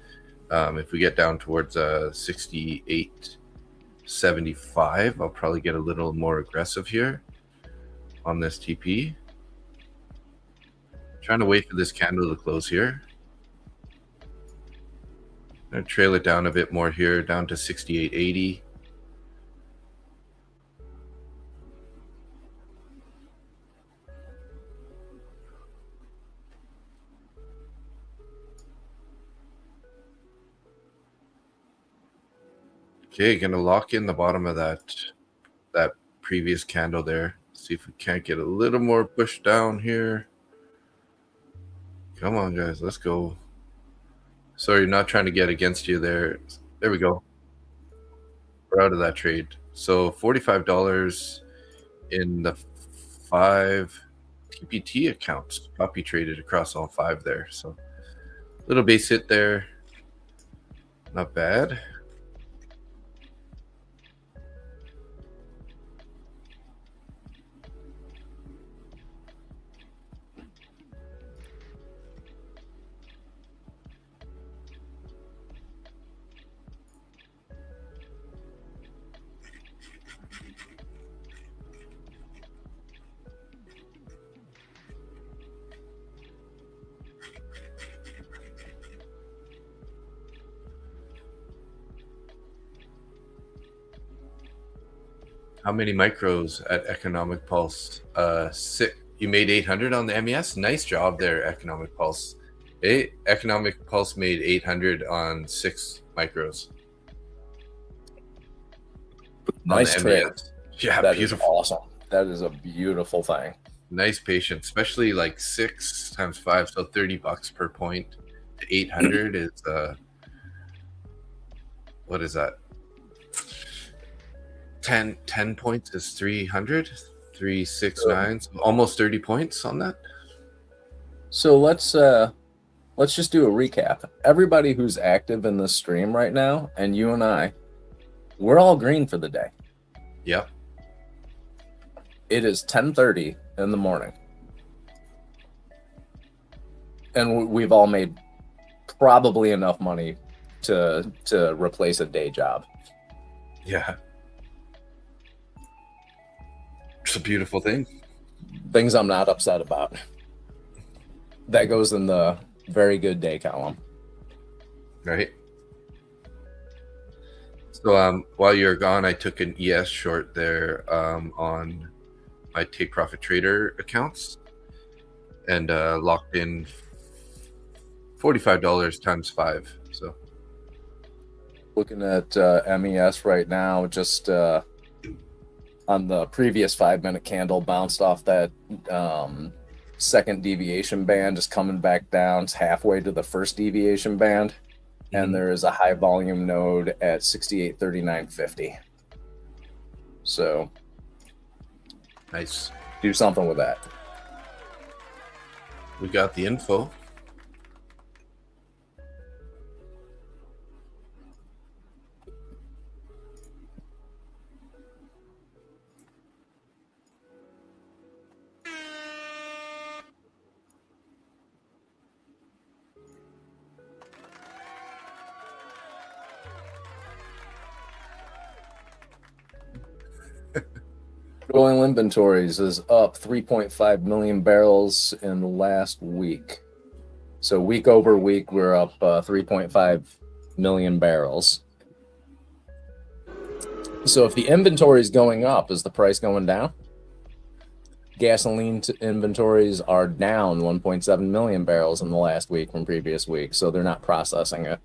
A: If we get down towards 68.75, I'll probably get a little more aggressive here on this TP. Trying to wait for this candle to close here. I'm gonna trail it down a bit more here, down to 68.80. Okay, gonna lock in the bottom of that previous candle there. See if we can't get a little more push down here. Come on, guys, let's go. Sorry, not trying to get against you there. There we go. We're out of that trade. So $45 in the 5 TPT accounts, copy traded across all 5 there. So little base hit there. Not bad. How many micros at Economic Pulse? You made 800 on the MES. Nice job there, Economic Pulse. Economic Pulse made 800 on 6 micros.
B: Nice trade.
A: Yeah,
B: that
A: beautiful.
B: Is awesome. That is a beautiful thing.
A: Nice patience, especially like 6 times 5, so $30 per point. 800 is what is that? 10 points is 300, 369, so almost 30 points on that.
B: So let's just do a recap. Everybody who's active in this stream right now, and you and I, we're all green for the day.
A: Yep.
B: It is 10:30 in the morning, and we've all made probably enough money to replace a day job.
A: Yeah. It's a beautiful thing.
B: Things I'm not upset about. That goes in the very good day column.
A: Right. So while you're gone, I took an ES short there on my Take Profit Trader accounts and locked in $45 times 5. So
B: looking at MES right now, just on the previous 5-minute candle, bounced off that second deviation band, just coming back down. It's halfway to the first deviation band. And there is a high volume node at 68.3950. So
A: nice.
B: Do something with that.
A: We got the info.
B: Oil inventories is up 3.5 million barrels in the last week. So week over week, we're up 3.5 million barrels. So if the inventory is going up, is the price going down? Gasoline inventories are down 1.7 million barrels in the last week from previous week, so they're not processing it.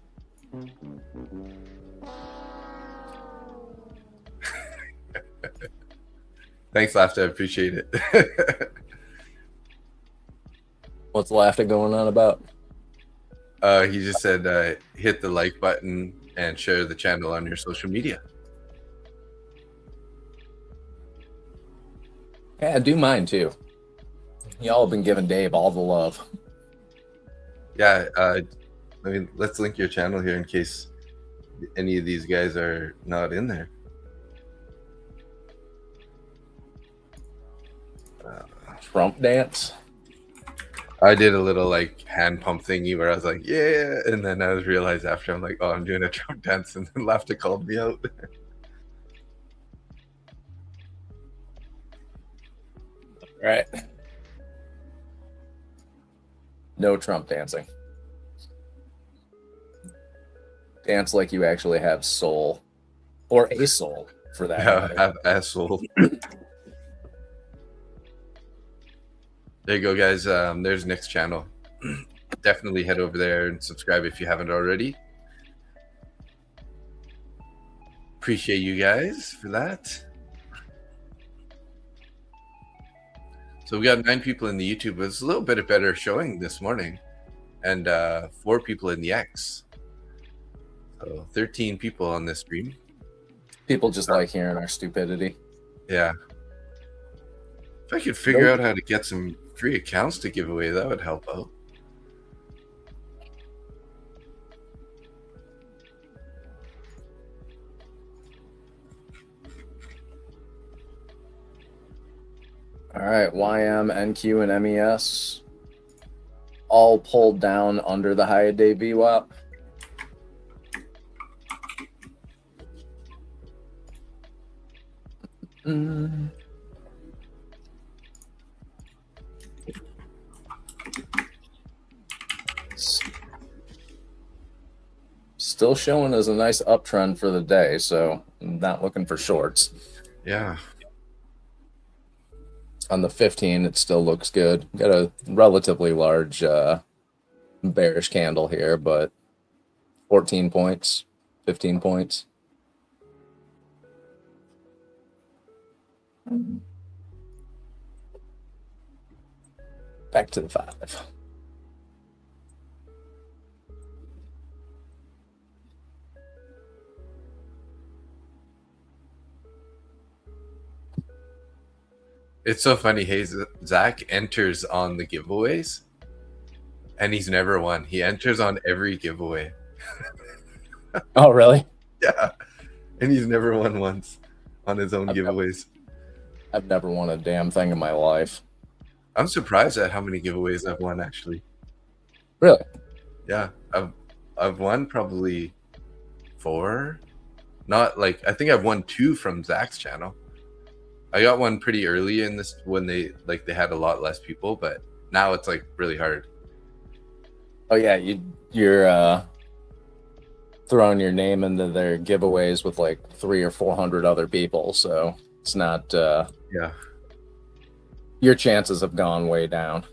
A: Thanks, Laughter. I appreciate it.
B: What's Laughter going on about?
A: He just said hit the like button and share the channel on your social media.
B: Yeah, do mine too. Y'all have been giving Dave all the love.
A: Yeah, I mean, let's link your channel here in case any of these guys are not in there.
B: Trump dance.
A: I did a little like hand pump thingy where I was like, yeah, and then I realized after I'm like, oh, I'm doing a Trump dance, and then Laughter called me out.
B: Right. No Trump dancing. Dance like you actually have soul, or a soul for that.
A: Yeah, have a soul. There you go, guys. There's Nick's channel. Definitely head over there and subscribe if you haven't already. Appreciate you guys for that. So we got 9 people in the YouTube. It was a little bit of better showing this morning, and 4 people in the X. So 13 people on this stream.
B: People just like hearing our stupidity.
A: Yeah. If I could figure out how to get some free accounts to give away, that would help out.
B: All right, YM, NQ, and MES all pulled down under the high day VWAP. Still showing as a nice uptrend for the day, so I'm not looking for shorts.
A: Yeah.
B: On the 15, it still looks good. Got a relatively large bearish candle here, but 14 points, 15 points. Back to the 5.
A: It's so funny. Hey, Zach enters on the giveaways, and he's never won. He enters on every giveaway.
B: Oh, really?
A: Yeah, and he's never won once on his own giveaways.
B: I've never won a damn thing in my life.
A: I'm surprised at how many giveaways I've won, actually.
B: Really?
A: Yeah, I've won probably 4. Not like, I think I've won 2 from Zach's channel. I got one pretty early in this when they had a lot less people, but now it's like really hard.
B: Oh yeah, you're throwing your name into their giveaways with like 300 or 400 other people, so it's not
A: yeah.
B: Your chances have gone way down.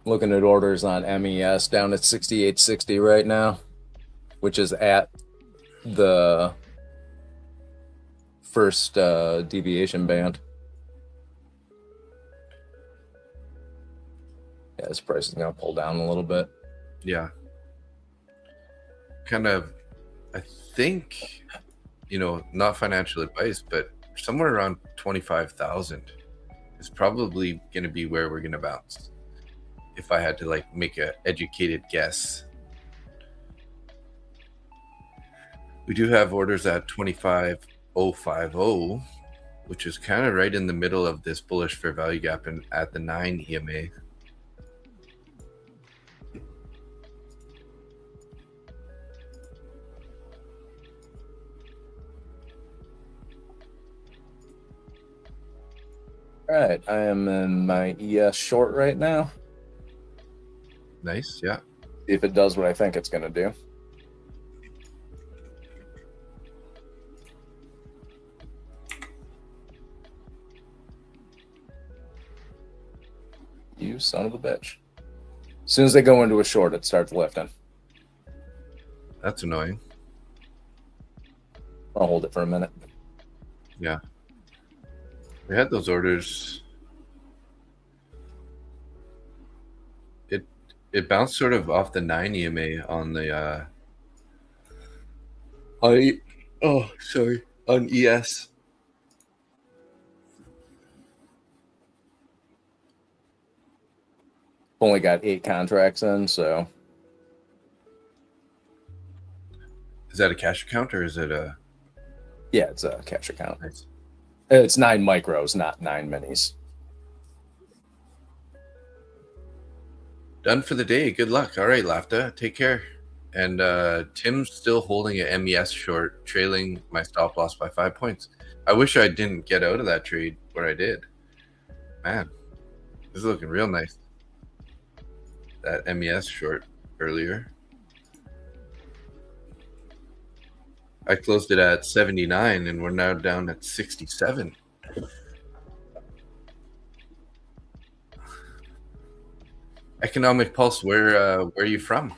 B: Looking at orders on MES, down at 68.60 right now, which is at the first deviation band. Yeah, this price is going to pull down a little bit.
A: Yeah. Kind of, I think, not financial advice, but somewhere around 25,000 is probably going to be where we're going to bounce. If I had to like make an educated guess. We do have orders at 25,050, which is kind of right in the middle of this bullish fair value gap and at the 9 EMA.
B: All right, I am in my ES short right now.
A: Nice, yeah.
B: See if it does what I think it's going to do. You son of a bitch. As soon as they go into a short, it starts lifting.
A: That's annoying.
B: I'll hold it for a minute.
A: Yeah. We had those orders. It bounced sort of off the 9 EMA on the on ES.
B: Only got 8 contracts in, so.
A: Is that a cash account or is it a?
B: Yeah, it's a cash account.
A: Nice.
B: It's 9 micros, not 9 minis.
A: Done for the day. Good luck. All right, Lafta. Take care. And Tim's still holding an MES short, trailing my stop loss by 5 points. I wish I didn't get out of that trade, but I did. Man, this is looking real nice. That MES short earlier. I closed it at 79, and we're now down at 67. Economic Pulse, where are you from?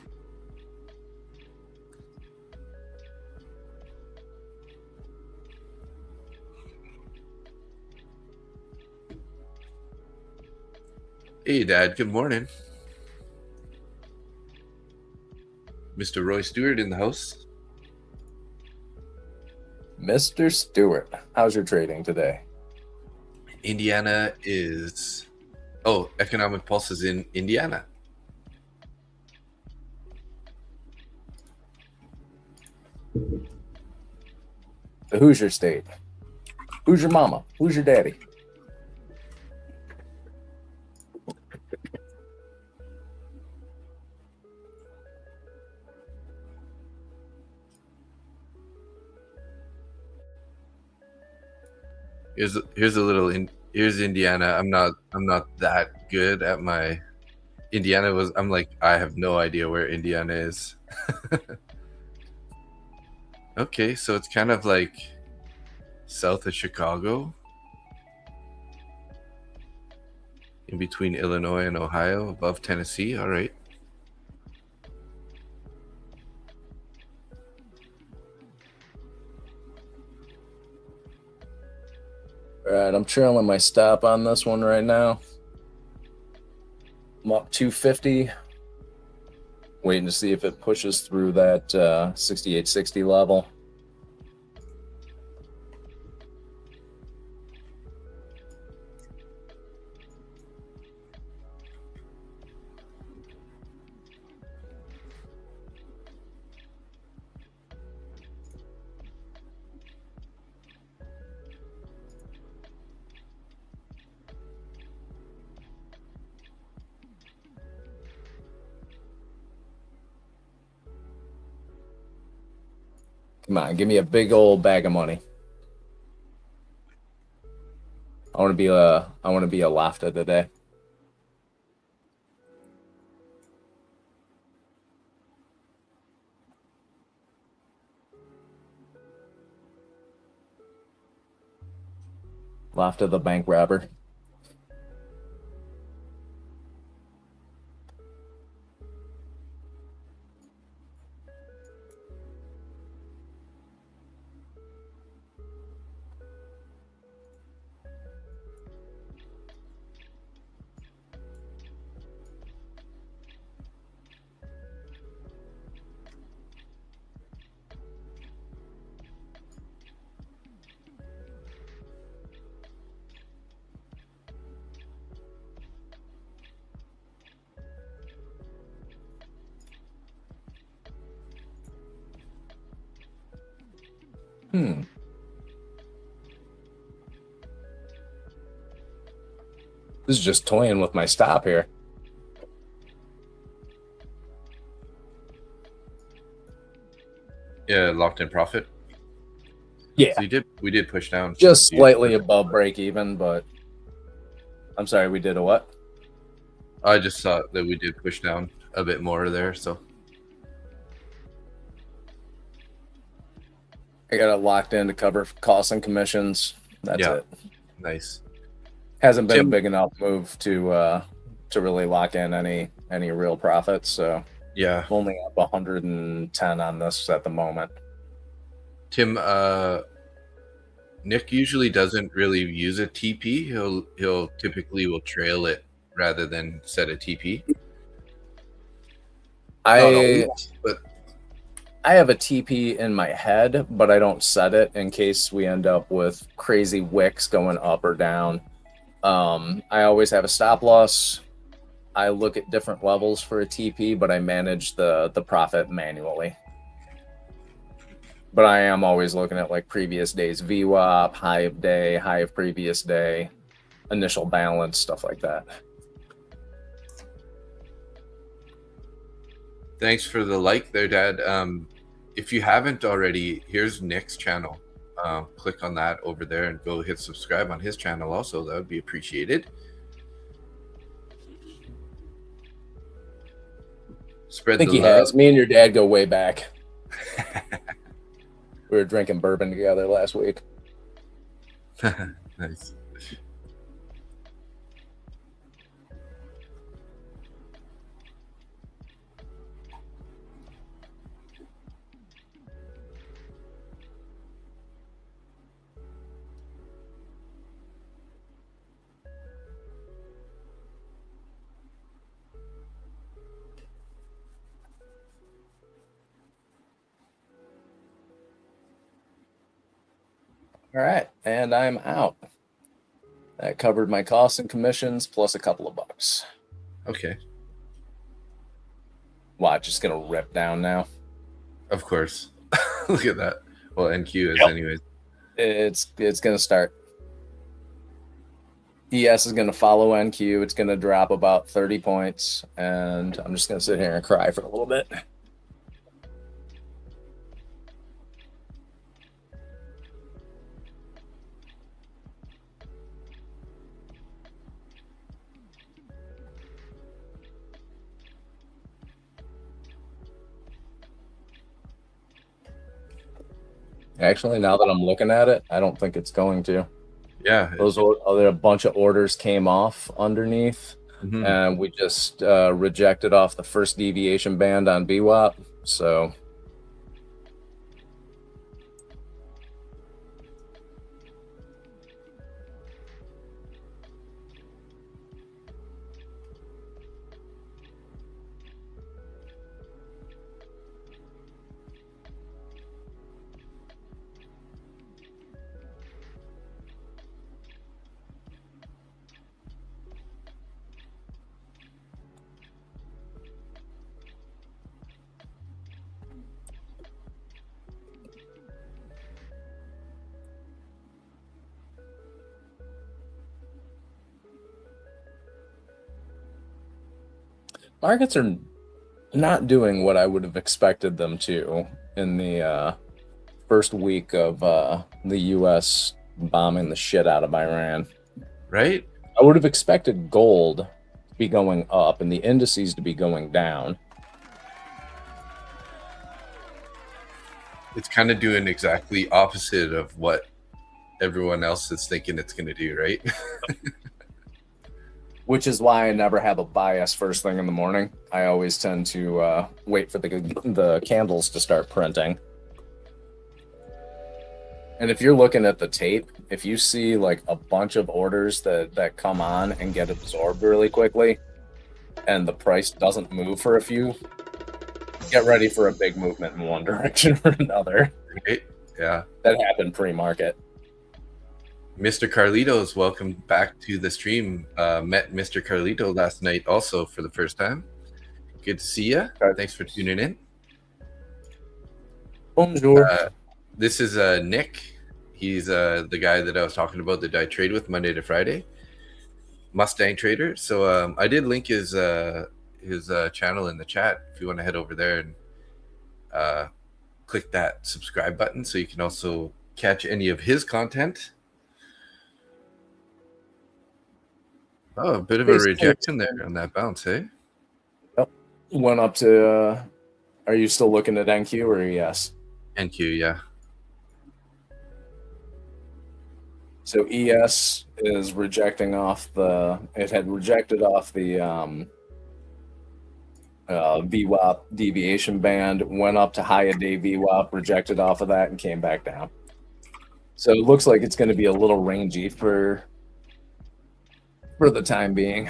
A: Hey, Dad. Good morning. Mr. Roy Stewart in the house.
B: Mr. Stewart, how's your trading today?
A: Indiana is... Oh, Economic Pulse is in Indiana.
B: So who's your state? Who's your mama? Who's your daddy?
A: Here's a little here's Indiana. I'm not that good at my Indiana was. I'm like, I have no idea where Indiana is. Okay, so it's kind of like south of Chicago, in between Illinois and Ohio, above Tennessee. All right.
B: All right, I'm trailing my stop on this one right now. I'm up 250. Waiting to see if it pushes through that 68.60 level. Come on, give me a big old bag of money. I want to be a Lafta today. Lafta the bank robber. This is just toying with my stop here.
A: Yeah, locked in profit.
B: Yeah.
A: So we did push down.
B: Just slightly above break even, but I'm sorry, we did a what?
A: I just saw that we did push down a bit more there, so.
B: I got it locked in to cover costs and commissions. That's it.
A: Nice.
B: Hasn't been a big enough move to really lock in any real profits. So
A: yeah,
B: I'm only up 110 on this at the moment.
A: Tim, Nick usually doesn't really use a TP. He'll typically will trail it rather than set a TP.
B: I have a TP in my head, but I don't set it in case we end up with crazy wicks going up or down. I always have a stop loss. I look at different levels for a TP, but I manage the profit manually. But I am always looking at like previous days VWAP, high of day, high of previous day, initial balance, stuff like that.
A: Thanks for the like there, Dad. If you haven't already, here's Nick's channel. Click on that over there and go hit subscribe on his channel also. That would be appreciated. Spread
B: I think he has. Me and your dad go way back. We were drinking bourbon together last week.
A: Nice.
B: All right, and I'm out. That covered my costs and commissions plus a couple of bucks.
A: Okay.
B: Watch, it's gonna rip down now.
A: Of course. Look at that. Well, NQ is anyways.
B: It's gonna start. ES is gonna follow NQ. It's gonna drop about 30 points, and I'm just gonna sit here and cry for a little bit. Actually, now that I'm looking at it, I don't think it's going to.
A: Yeah.
B: A bunch of orders came off underneath, and we just rejected off the first deviation band on VWAP. So markets are not doing what I would have expected them to in the first week of the U.S. bombing the shit out of Iran.
A: Right?
B: I would have expected gold to be going up and the indices to be going down.
A: It's kind of doing exactly opposite of what everyone else is thinking it's going to do, right?
B: Which is why I never have a bias first thing in the morning. I always tend to wait for the candles to start printing. And if you're looking at the tape, if you see like a bunch of orders that come on and get absorbed really quickly, and the price doesn't move for a few, get ready for a big movement in one direction or another.
A: Right? Yeah.
B: That happened pre-market.
A: Mr. Carlitos, welcome back to the stream. Met Mr. Carlito last night also for the first time. Good to see you. Thanks for tuning in.
B: Bonjour.
A: This is Nick. He's the guy that I was talking about that I trade with Monday to Friday. Mustang trader. So I did link his channel in the chat if you want to head over there and click that subscribe button so you can also catch any of his content. Oh, a bit of a rejection there on that bounce, hey?
B: Yep. Went up to, are you still looking at NQ or ES?
A: NQ, yeah.
B: So ES is rejecting off it had rejected off the VWAP deviation band, went up to high a day VWAP, rejected off of that and came back down. So it looks like it's going to be a little rangy for the time being.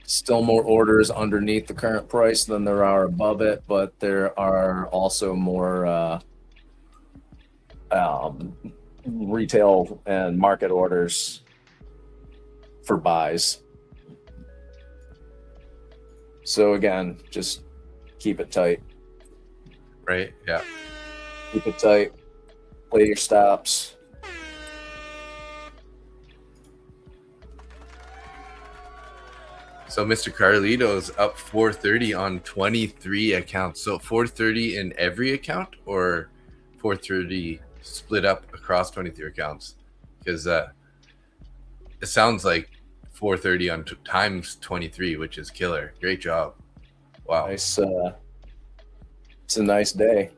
B: Still more orders underneath the current price than there are above it, but there are also more retail and market orders for buys. So again, just keep it tight.
A: Right, yeah.
B: Keep it tight. Play your stops.
A: So Mr. Carlito's up 430 on 23 accounts. So 430 in every account or 430 split up across 23 accounts? Because it sounds like 430 on times 23, which is killer. Great job. Wow.
B: Nice. It's a nice day.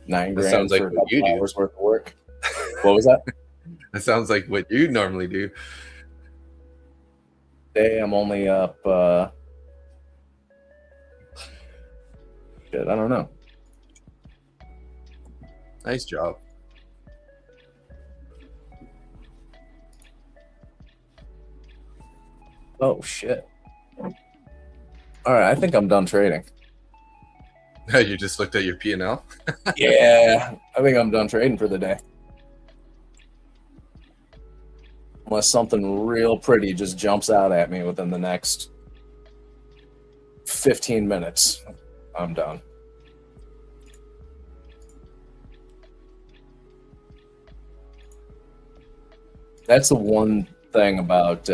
B: $9 grand
A: sounds like
B: for a couple hours worth of work. What was that?
A: That sounds like what you normally do.
B: Today I'm only up shit, I don't know.
A: Nice job.
B: Oh shit. All right, I think I'm done trading.
A: You just looked at your P&L?
B: Yeah, I think I'm done trading for the day. Unless something real pretty just jumps out at me within the next 15 minutes, I'm done. That's the one thing about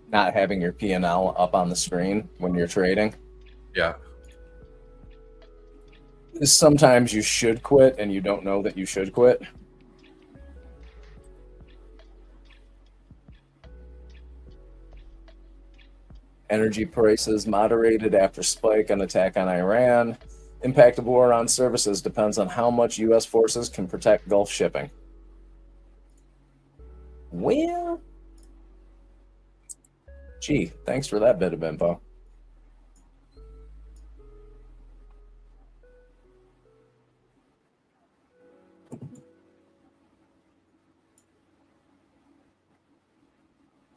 B: not having your P&L up on the screen when you're trading.
A: Yeah.
B: Sometimes you should quit and you don't know that you should quit. Energy prices moderated after spike on attack on Iran. Impact of war on services depends on how much U.S. forces can protect Gulf shipping. Well, gee, thanks for that bit of info.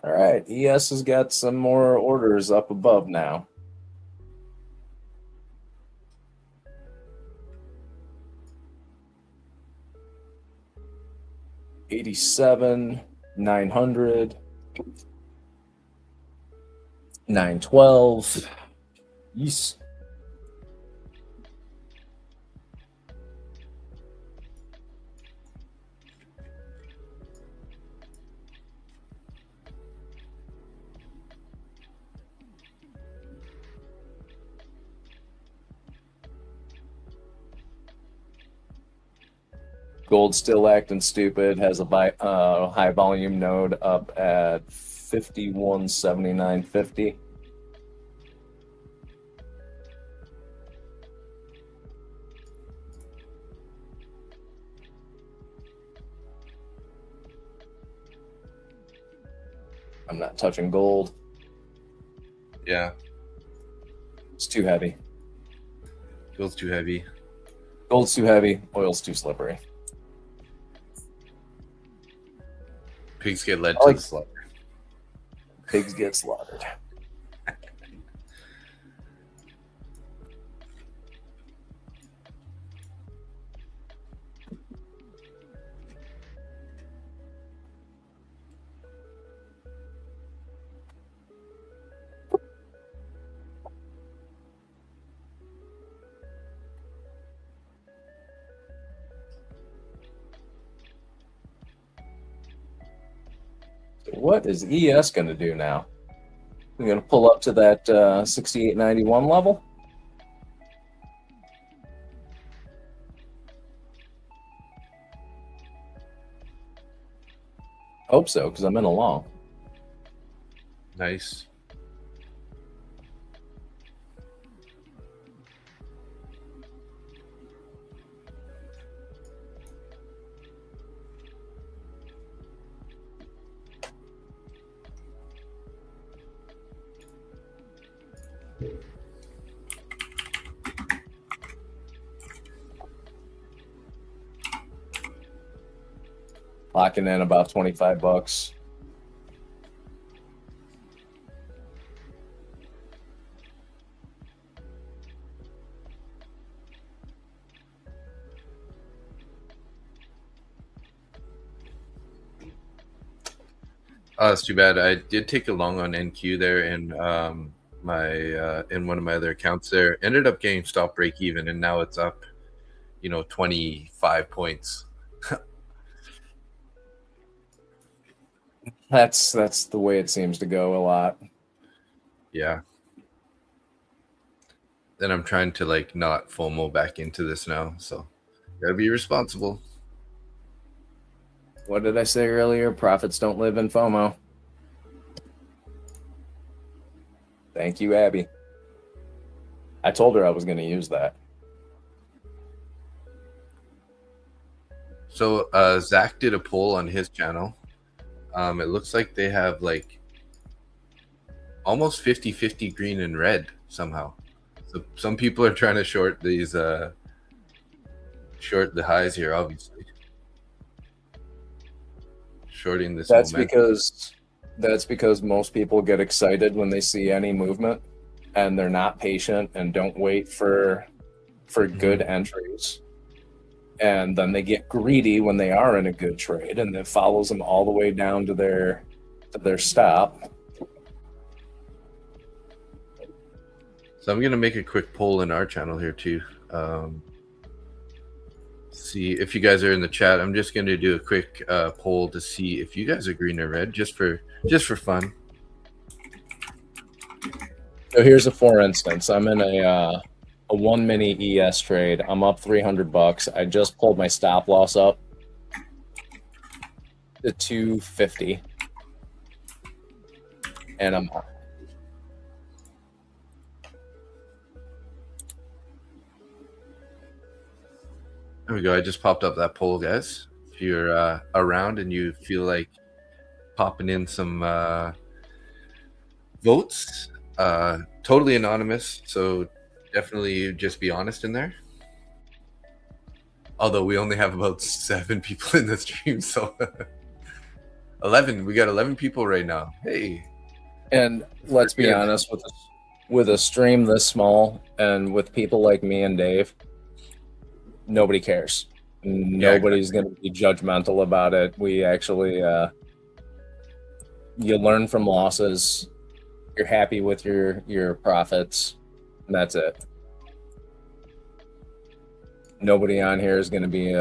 B: All right, ES has got some more orders up above now. $87, 900, 912. Yes. Gold still acting stupid, has a high volume node up at 51.7950. I'm not touching gold.
A: Yeah.
B: It's too heavy.
A: Gold's too heavy.
B: Gold's too heavy. Oil's too slippery.
A: Pigs get led to the slaughter.
B: Pigs get slaughtered. What is ES going to do now? We're going to pull up to that 68.91 level. Hope so, because I'm in a long.
A: Nice.
B: Locking in about $25.
A: It's too bad. I did take a long on NQ there, and in one of my other accounts there. Ended up getting stop break even, and now it's up, 25 points.
B: That's the way it seems to go a lot.
A: Yeah. Then I'm trying to not FOMO back into this now, so gotta be responsible.
B: What did I say earlier? Profits don't live in FOMO. Thank you, Abby. I told her I was going to use that.
A: So Zach did a poll on his channel. It looks like they have almost 50-50 green and red somehow. So some people are trying to short these short the highs here, obviously. Shorting this momentum.
B: That's because most people get excited when they see any movement, and they're not patient and don't wait for good entries. And then they get greedy when they are in a good trade, and it follows them all the way down to their stop.
A: So I'm gonna make a quick poll in our channel here too. See if you guys are in the chat. I'm just gonna do a quick poll to see if you guys are green or red, just for fun.
B: So here's a for instance. I'm in a 1 mini ES trade. I'm up $300. I just pulled my stop loss up to 250, and I'm
A: There we go. I just popped up that poll, guys. If you're around and you feel like popping in some votes, totally anonymous, so definitely just be honest in there. Although we only have about 7 people in the stream, so 11. We got 11 people right now. Hey.
B: And let's be honest, with a stream this small and with people like me and Dave, nobody cares. Nobody's going to be judgmental about it. We actually, you learn from losses. You're happy with your profits, and that's it. Nobody on here is going to be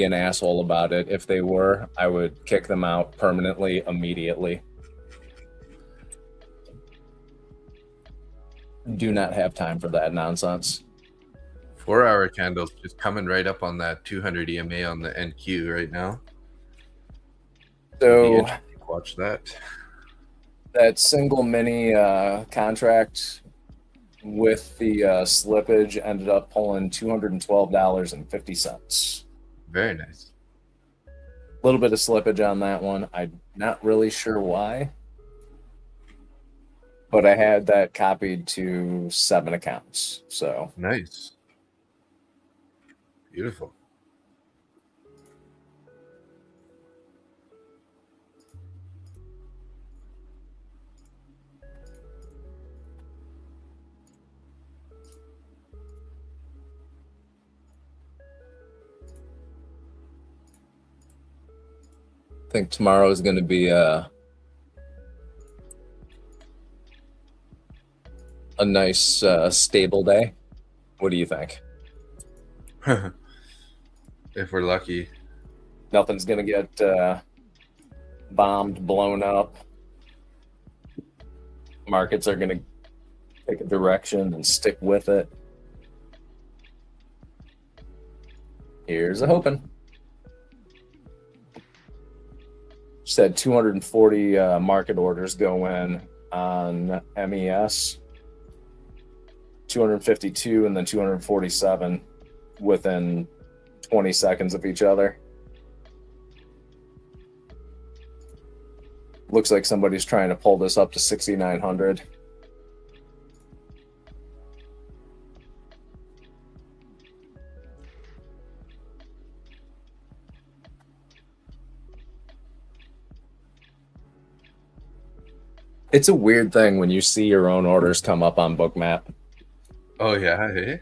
B: an asshole about it. If they were, I would kick them out permanently, immediately. Do not have time for that nonsense.
A: 4-hour candles just coming right up on that 200 EMA on the NQ right now.
B: So
A: watch that.
B: That single mini contract with the slippage ended up pulling $212.50.
A: Very nice.
B: A little bit of slippage on that one. I'm not really sure why, but I had that copied to 7 accounts. So
A: nice. Beautiful.
B: I think tomorrow is going to be a nice stable day. What do you think?
A: If we're lucky.
B: Nothing's going to get bombed, blown up. Markets are going to take a direction and stick with it. Here's a hoping. Just had 240 market orders go in on MES, 252 and then 247 within 20 seconds of each other. Looks like somebody's trying to pull this up to 6,900. It's a weird thing when you see your own orders come up on Bookmap.
A: Oh yeah, hey.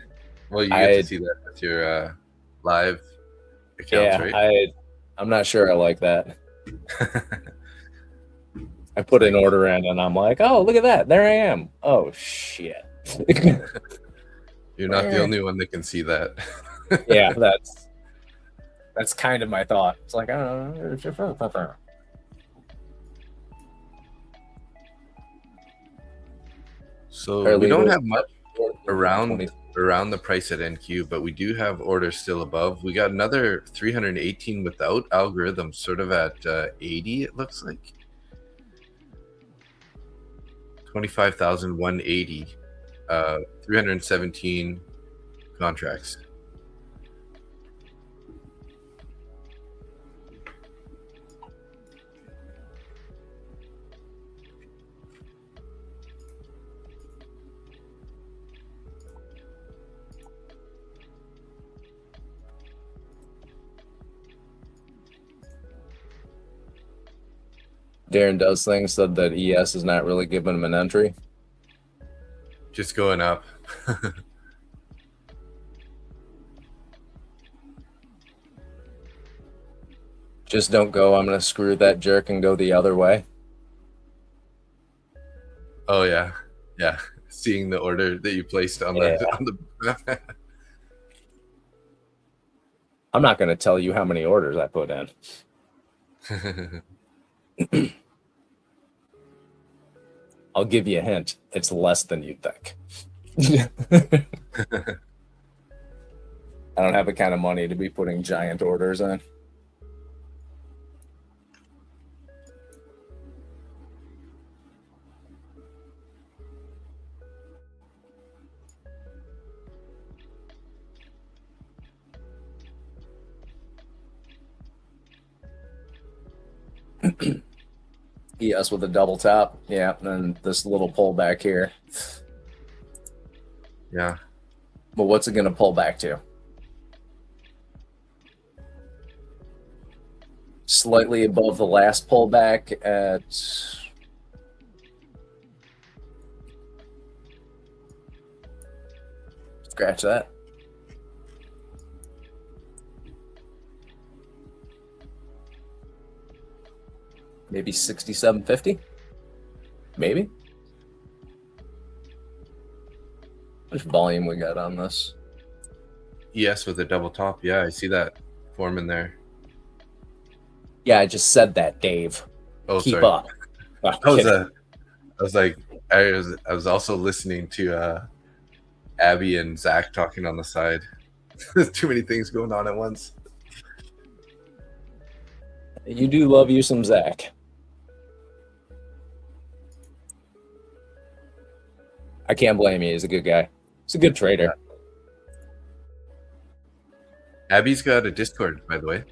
A: Well, you get to see that with your live accounts, right?
B: I'm not sure I like that. I put an order in and I'm like, oh, look at that. There I am. Oh, shit.
A: You're not the only one that can see that.
B: Yeah, that's kind of my thought. It's like, oh,
A: so we don't have much around the price at NQ, but we do have orders still above. We got another 318 without algorithm, sort of at 80, it looks like. 25,180, 317 contracts.
B: Darren Does Things said that ES is not really giving him an entry.
A: Just going up.
B: Just don't go, I'm going to screw that jerk and go the other way.
A: Oh, yeah. Yeah. Seeing the order that you placed on the
B: I'm not going to tell you how many orders I put in. I'll give you a hint. It's less than you'd think. I don't have the kind of money to be putting giant orders in. ES with a double top. Yeah, and then this little pullback here.
A: Yeah.
B: But what's it going to pull back to? Slightly above the last pullback at... Scratch that. Maybe 67.50? Maybe? How much volume we got on this?
A: ES with a double top. Yeah, I see that forming there.
B: Yeah, I just said that, Dave.
A: Oh,
B: Keep
A: sorry.
B: up. Oh,
A: I was also listening to Abby and Zach talking on the side. There's too many things going on at once.
B: You do love you some Zach. I can't blame you. He's a good guy. He's a good trader.
A: Abby's got a Discord, by the way.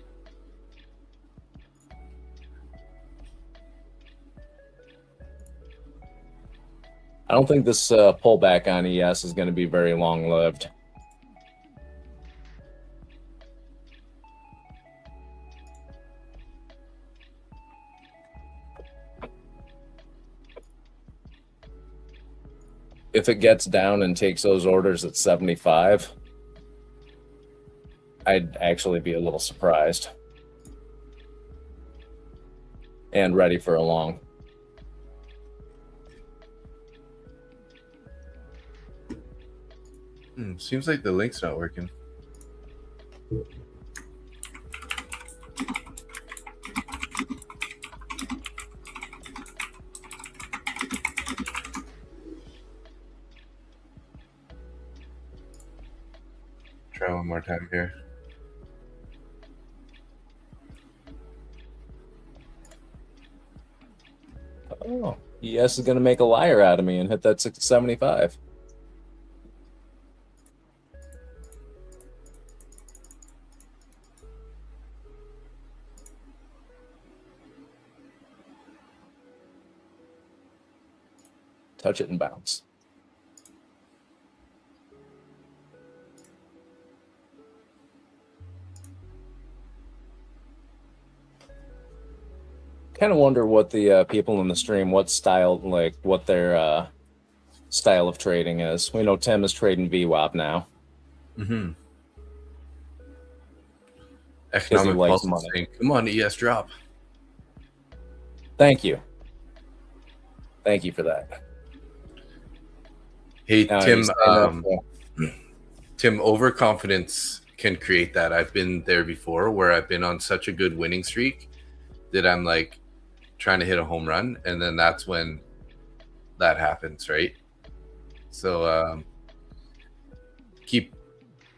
B: I don't think this pullback on ES is going to be very long-lived. If it gets down and takes those orders at 75, I'd actually be a little surprised. And ready for a long.
A: Seems like the link's not working. Try one more time here.
B: Oh, ES is going to make a liar out of me and hit that 675. Touch it and bounce. Kind of wonder what the people in the stream, what style, like what their style of trading is. We know Tim is trading VWAP now.
A: Mm-hmm. Economic Pulse is saying, come on, ES drop.
B: Thank you. Thank you for that.
A: Hey, Tim, overconfidence can create that. I've been there before where I've been on such a good winning streak that I'm like trying to hit a home run, and then that's when that happens, right? So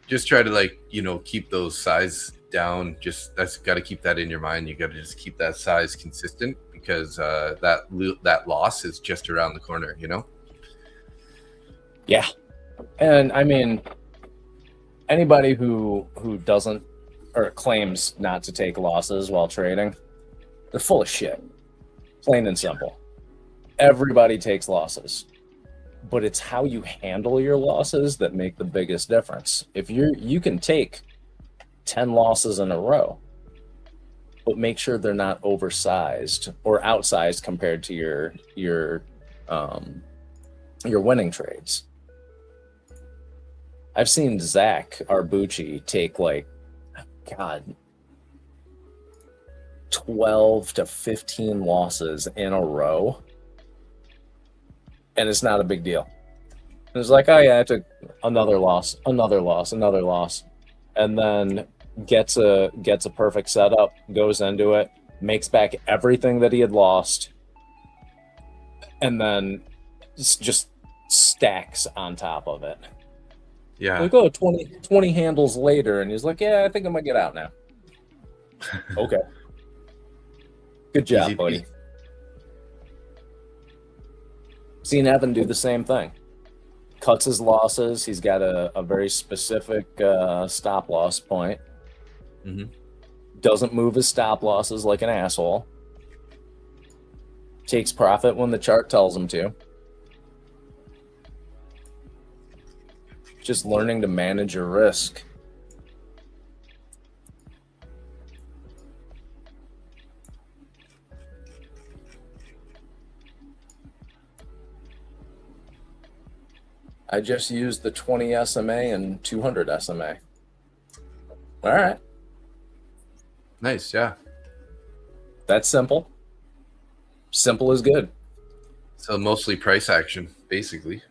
A: just try to, like, you know, keep those size down. Just that's got to keep that in your mind. You got to just keep that size consistent, because that loss is just around the corner, you know?
B: Yeah. And I mean, anybody who doesn't or claims not to take losses while trading, they're full of shit. Plain and simple. Everybody takes losses, but it's how you handle your losses that make the biggest difference. If you can take 10 losses in a row, but make sure they're not oversized or outsized compared to your winning trades. I've seen Zach Arbucci take, like, God, 12 to 15 losses in a row, and it's not a big deal. It's like, oh yeah, I took another loss, and then gets a perfect setup, goes into it, makes back everything that he had lost, and then just stacks on top of it.
A: Yeah.
B: Like, oh, 20 handles later, and he's like, yeah, I think I'm gonna get out now. Okay. Good job,
A: Easy
B: buddy.
A: peasy.
B: Seen Evan do the same thing. Cuts his losses. He's got a very specific stop loss point.
A: Mm-hmm.
B: Doesn't move his stop losses like an asshole. Takes profit when the chart tells him to. Just learning to manage your risk. I just used the 20 SMA and 200 SMA. All right.
A: Nice, yeah.
B: That's simple. Simple is good.
A: So mostly price action, basically.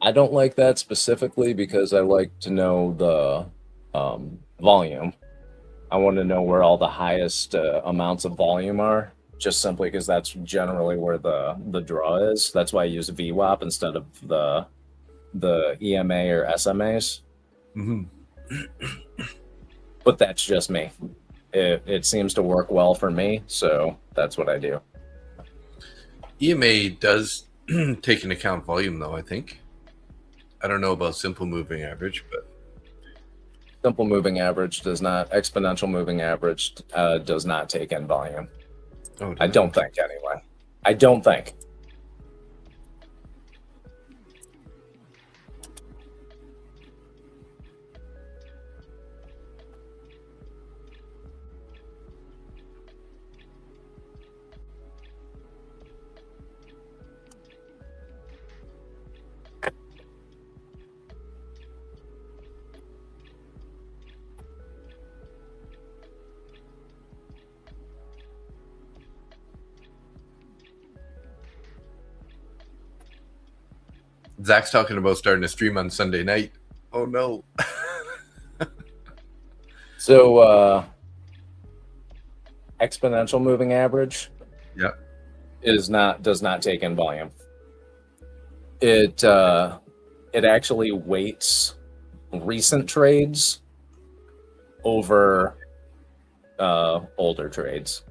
B: I don't like that specifically because I like to know the volume. I want to know where all the highest amounts of volume are, just simply because that's generally where the draw is. That's why I use VWAP instead of the EMA or SMAs.
A: Mm-hmm.
B: But that's just me. It seems to work well for me, so that's what I do.
A: EMA does take into account volume, though, I think. I don't know about simple moving average, but
B: Simple moving average does not, exponential moving average does not take in volume.
A: oh,
B: I don't think, anyway. I don't think.
A: Zach's talking about starting a stream on Sunday night. Oh no.
B: So exponential moving average does not take in volume. It actually weights recent trades over older trades.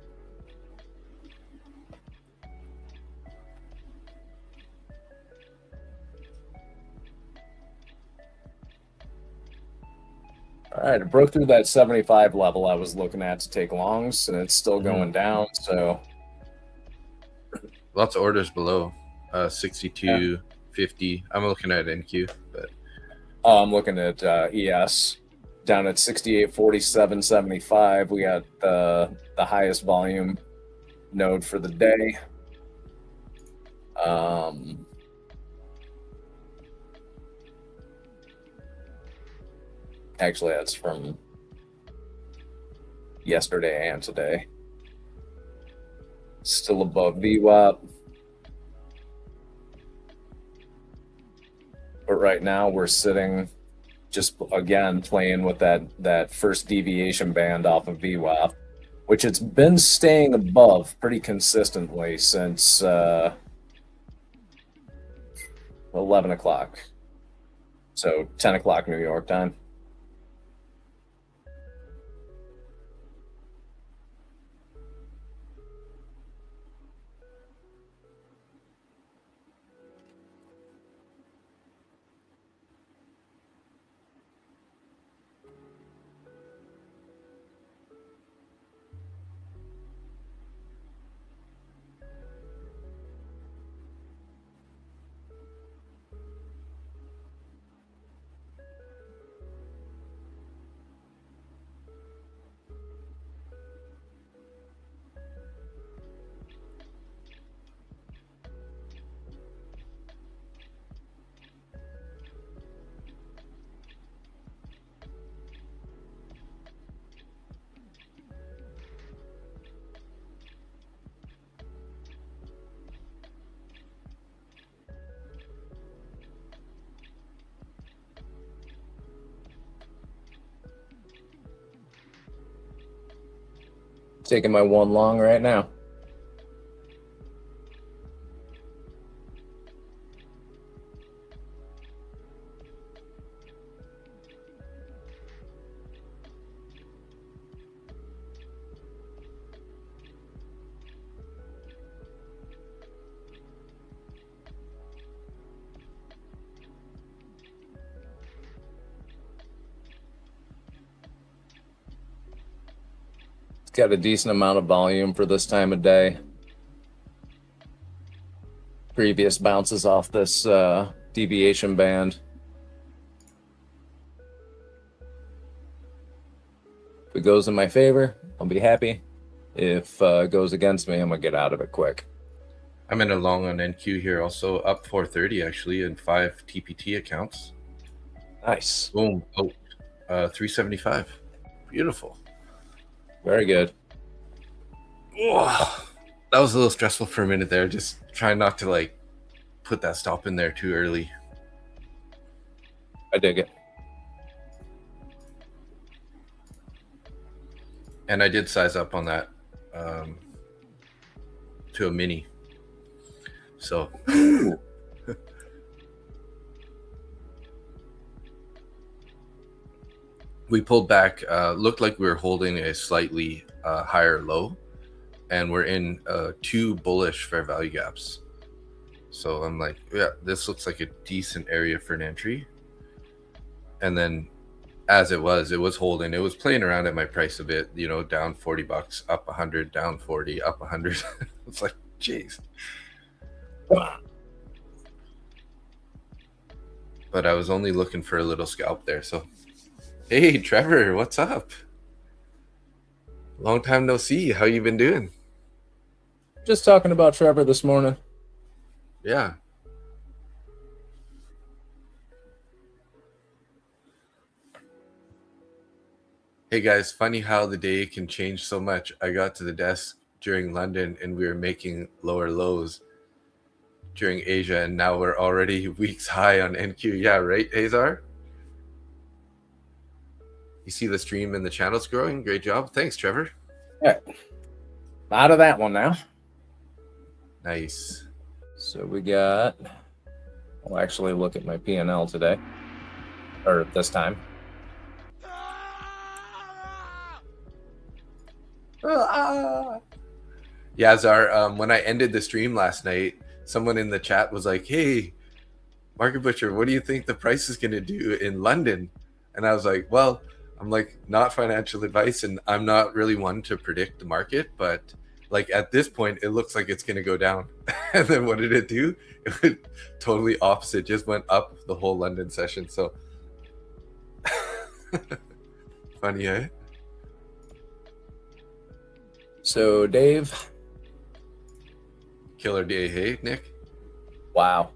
B: All right, it broke through that 75 level I was looking at to take longs, and it's still going down. So
A: lots of orders below 62, 50. I'm looking at NQ, but
B: I'm looking at ES down at 68.47.75. We got the highest volume node for the day. Actually, that's from yesterday and today. Still above VWAP. But right now we're sitting just, again, playing with that first deviation band off of VWAP, which it's been staying above pretty consistently since 11 o'clock. So 10 o'clock New York time. Taking my one long right now. got a decent amount of volume for this time of day. Previous bounces off this deviation band. If it goes in my favor, I'll be happy. If it goes against me, I'm going to get out of it quick.
A: I'm in a long on NQ here, also up 430 actually in 5 TPT accounts.
B: Nice.
A: Boom. Oh, 375. Beautiful.
B: Very good.
A: Oh, that was a little stressful for a minute there. Just trying not to like put that stop in there too early.
B: I dig it.
A: And I did size up on that to a mini. So we pulled back, looked like we were holding a slightly higher low, and we're in 2 bullish fair value gaps. So I'm like, yeah, this looks like a decent area for an entry. And then as it was holding, it was playing around at my price a bit, you know, down $40, up 100, down 40, up 100. It's like, jeez. But I was only looking for a little scalp there. So, hey, Trevor, what's up? Long time no see. How you been doing?
B: Just talking about Trevor this morning.
A: Yeah. Hey guys, funny how the day can change so much. I got to the desk during London and we were making lower lows during Asia, and now we're already weeks high on NQ. Yeah, right, Azar? You see the stream and the channel's growing? Great job. Thanks, Trevor.
B: All right. Out of that one now.
A: Nice.
B: So we got, I'll actually look at my P&L today, or this time.
A: Yeah, Azar, when I ended the stream last night, someone in the chat was like, hey, Market Butcher, what do you think the price is going to do in London? And I was like, well, I'm like, not financial advice, and I'm not really one to predict the market, but like at this point, it looks like it's going to go down. And then what did it do? It went totally opposite, just went up the whole London session. So funny, eh?
B: So Dave.
A: Killer day, hey, Nick?
B: Wow.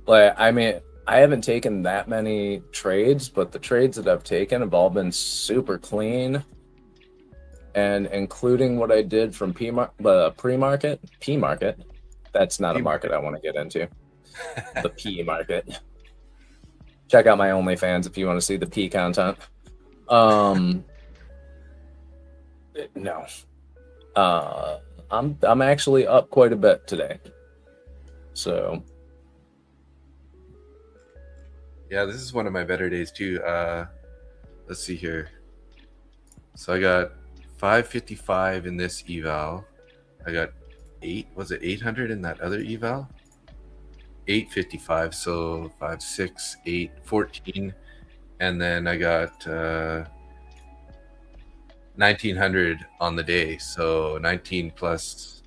B: Like, I mean, I haven't taken that many trades, but the trades that I've taken have all been super clean. And including what I did from pre-market, P-market, that's not a market I want to get into. The P market. Check out my OnlyFans if you want to see the P content. No. I'm actually up quite a bit today. So
A: yeah, this is one of my better days too. Let's see here. So I got 555 in this eval. I got 800 in that other eval? 855, so 5, 6, 8, 14. And then I got 1900 on the day. So 19 plus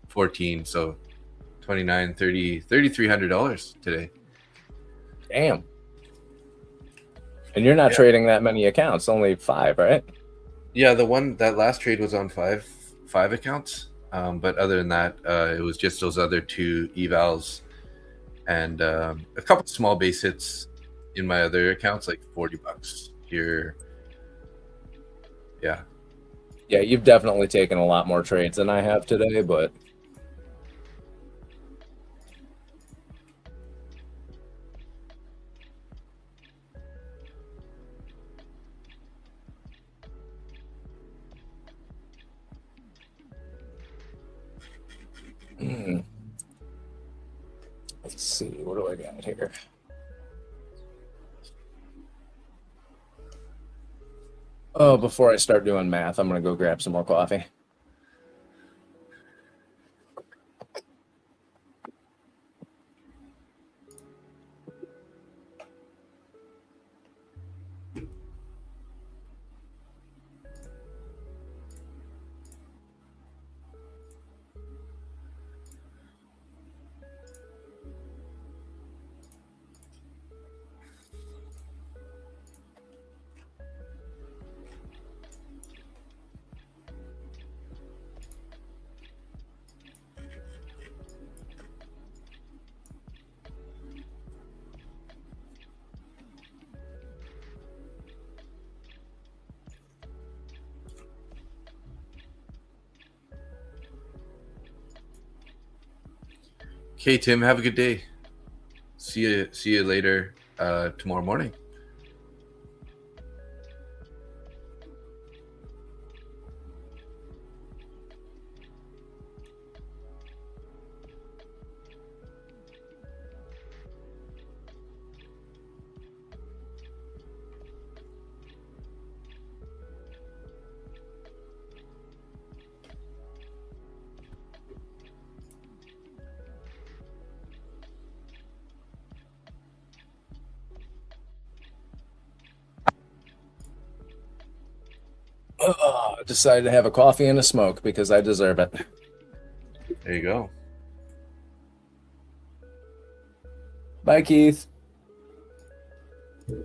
A: 14, so 29, 30, $3,300 today.
B: Damn. And you're not trading that many accounts, only 5, right?
A: Yeah, that last trade was on five accounts. But other than that, it was just those other 2 evals and a couple small base hits in my other accounts, like $40 here. Yeah.
B: Yeah, you've definitely taken a lot more trades than I have today, but let's see, what do I got here? Oh, before I start doing math, I'm going to go grab some more coffee.
A: Okay, Tim, have a good day. See you later tomorrow morning.
B: Decided to have a coffee and a smoke because I deserve it.
A: There you go.
B: Bye, Keith. All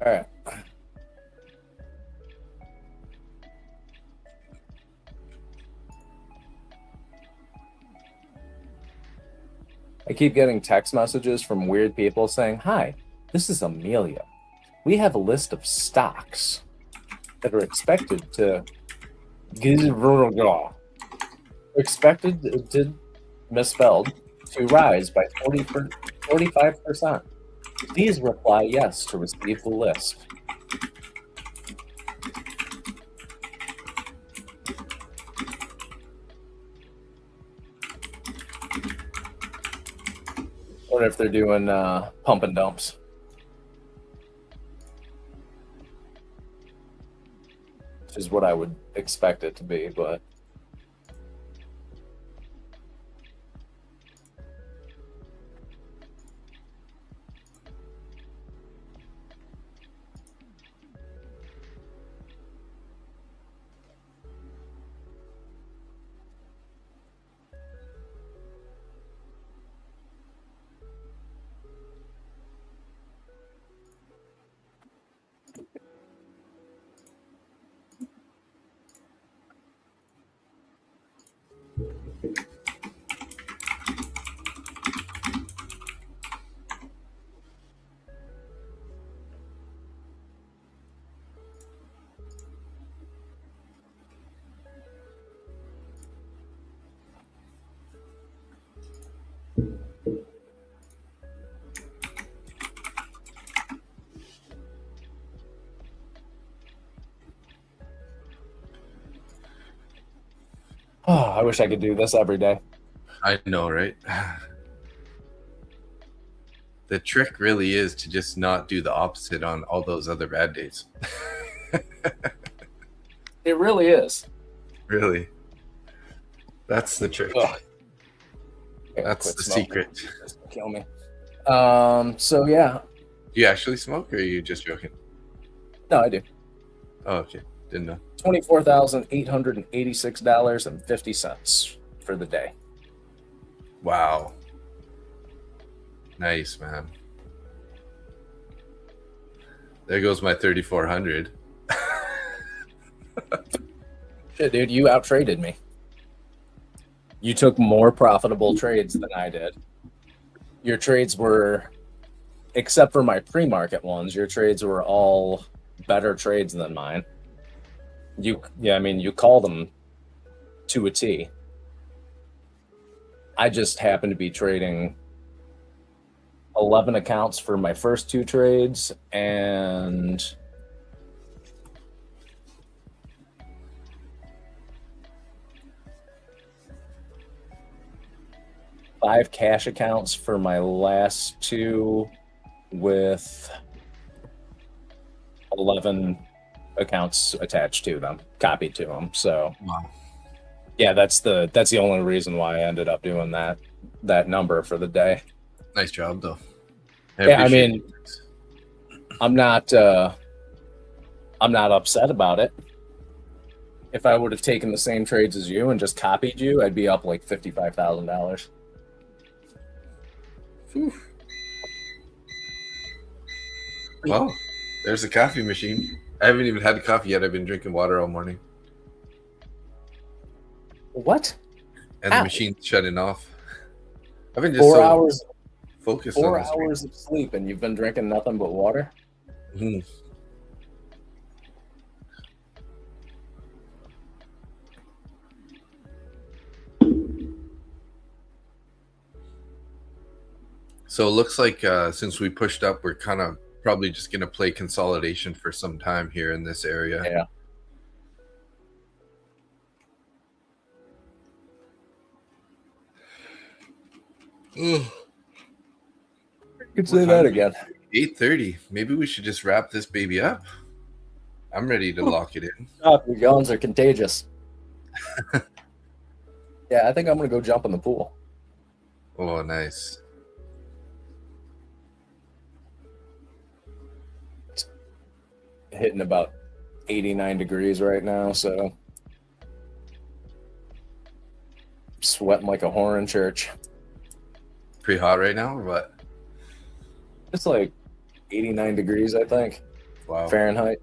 B: right. I keep getting text messages from weird people saying, "Hi, this is Amelia. We have a list of stocks that are expected to misspelled to rise by 45%. Please reply yes to receive the list." Or if they're doing pump and dumps. Which is what I would expect it to be, but I wish I could do this every day.
A: I know, right? The trick really is to just not do the opposite on all those other bad days.
B: It really is.
A: Really. That's the trick.
B: Ugh.
A: That's the secret.
B: Just kill me. So yeah.
A: Do you actually smoke, or are you just joking?
B: No, I do.
A: Oh, okay. Didn't know.
B: $24,886.50 for the day.
A: Wow. Nice, man. There goes my 3,400.
B: Shit, dude, you out-traded me. You took more profitable trades than I did. Your trades were, except for my pre-market ones, your trades were all better trades than mine. You call them to a T. I just happened to be trading 11 accounts for my first two trades and five cash accounts for my last two, with 11 accounts attached to them, copied to them. So
A: Wow.
B: Yeah, that's the only reason why I ended up doing that number for the day.
A: Nice job, though.
B: I mean, I'm not upset about it. If I would have taken the same trades as you and just copied you, I'd be up like $55,000.
A: Well, there's a coffee machine. I haven't even had coffee yet. I've been drinking water all morning.
B: What?
A: And the machine's shutting off. I've been just
B: 4 hours
A: focused.
B: 4 hours of sleep, and you've been drinking nothing but water?
A: Mhm. So it looks like since we pushed up, we're kind of probably just going to play consolidation for some time here in this area.
B: Yeah. You could say that again.
A: 8:30. Maybe we should just wrap this baby up. I'm ready to lock it in.
B: Your yawns are contagious. Yeah, I think I'm going to go jump in the pool.
A: Oh, nice.
B: It's hitting about 89 degrees right now, so sweating like a whore in church.
A: Pretty hot right now, or what?
B: It's like 89 degrees, I think.
A: Wow.
B: Fahrenheit.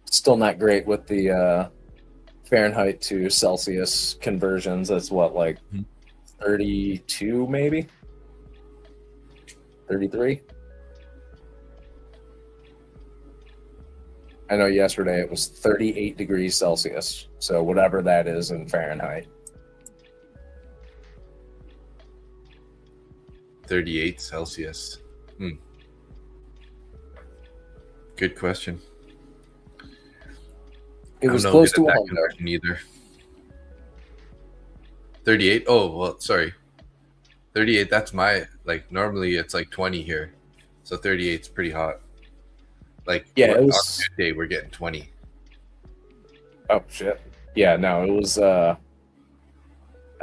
B: Still not great with the Fahrenheit to Celsius conversions. That's what, like 32 maybe? 33? I know yesterday it was 38 degrees Celsius. So whatever that is in Fahrenheit.
A: 38 Celsius. Good question.
B: It was close to 100
A: either. 38. Oh, well, sorry. 38. That's my, like, normally it's like 20 here. So 38 is pretty hot. Like,
B: yeah, it was
A: on a good day, we're getting 20.
B: Oh, shit. Yeah, no, it was, I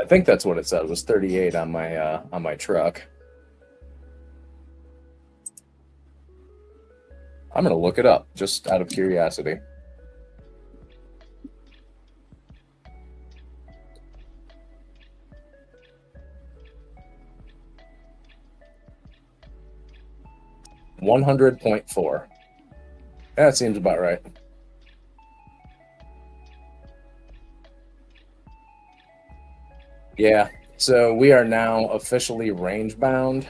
B: think that's what it said. It was 38 on my truck. I'm going to look it up just out of curiosity. $100.4. That seems about right. Yeah, so we are now officially range bound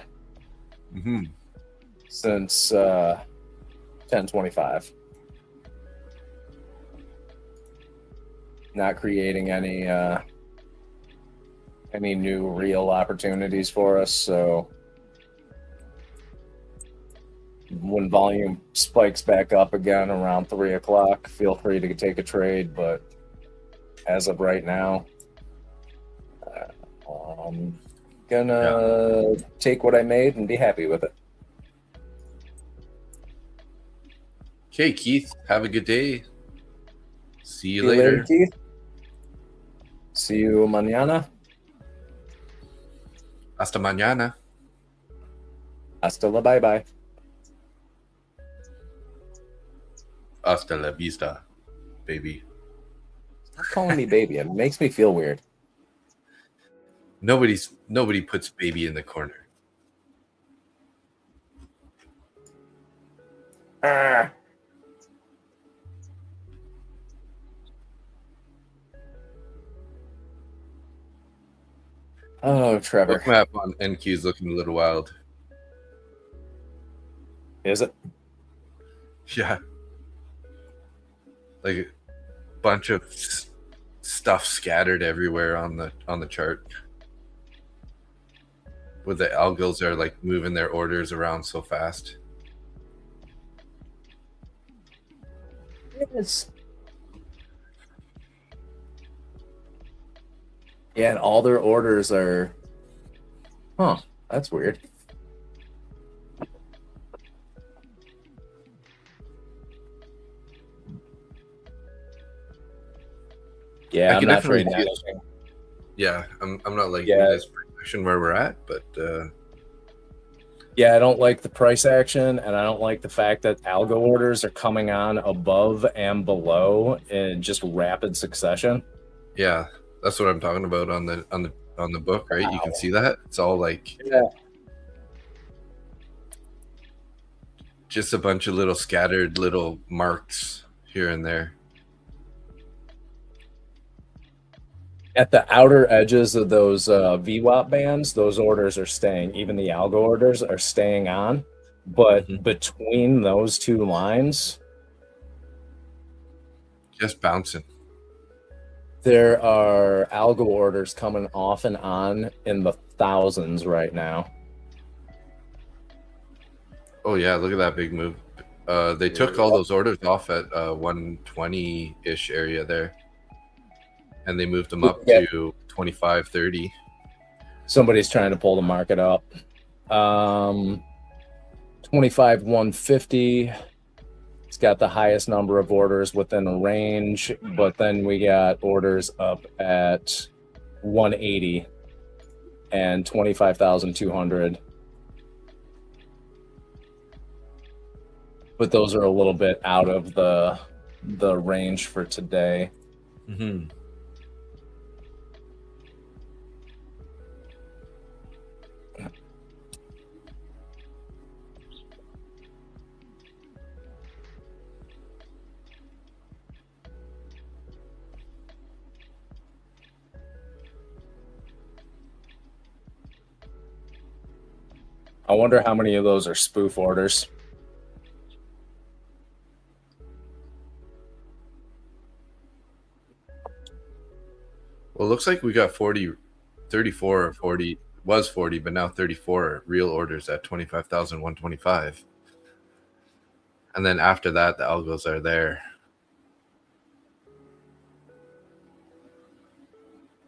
B: since 1025. Not creating any new real opportunities for us. So when volume spikes back up again around 3 o'clock, feel free to take a trade. But as of right now, I'm gonna take what I made and be happy with it.
A: Okay, Keith, have a good day. See you later.
B: Keith. See you mañana.
A: Hasta mañana.
B: Hasta la bye-bye.
A: Hasta la vista, baby.
B: Stop calling me baby. It makes me feel weird.
A: Nobody puts baby in the corner. Oh, Trevor. Book map on NQ is looking a little wild.
B: Is it?
A: Yeah. Like a bunch of stuff scattered everywhere on the chart. Where the algos are like moving their orders around so fast.
B: Yes. Yeah, and all their orders are... Huh, that's weird. Yeah, I'm not trading anything.
A: Yeah, I'm not like this prediction where we're at, but
B: yeah, I don't like the price action, and I don't like the fact that algo orders are coming on above and below in just rapid succession.
A: Yeah, that's what I'm talking about on the book, right? Wow. You can see that it's all like just a bunch of little scattered little marks here and there.
B: At the outer edges of those VWAP bands, those orders are staying. Even the algo orders are staying on. But between those two lines,
A: just bouncing.
B: there are algo orders coming off and on in the thousands right now.
A: Oh yeah, look at that big move. They took all those orders off at 120-ish area there, and they moved them up to 25, 30.
B: Somebody's trying to pull the market up. 25, 150. It's got the highest number of orders within a range, but then we got orders up at 180 and 25,200. But those are a little bit out of the range for today.
A: Mm-hmm.
B: I wonder how many of those are spoof orders.
A: Well, it looks like we got 34 or 40, was 40, but now 34 real orders at 25,125. And then after that, the algos are there.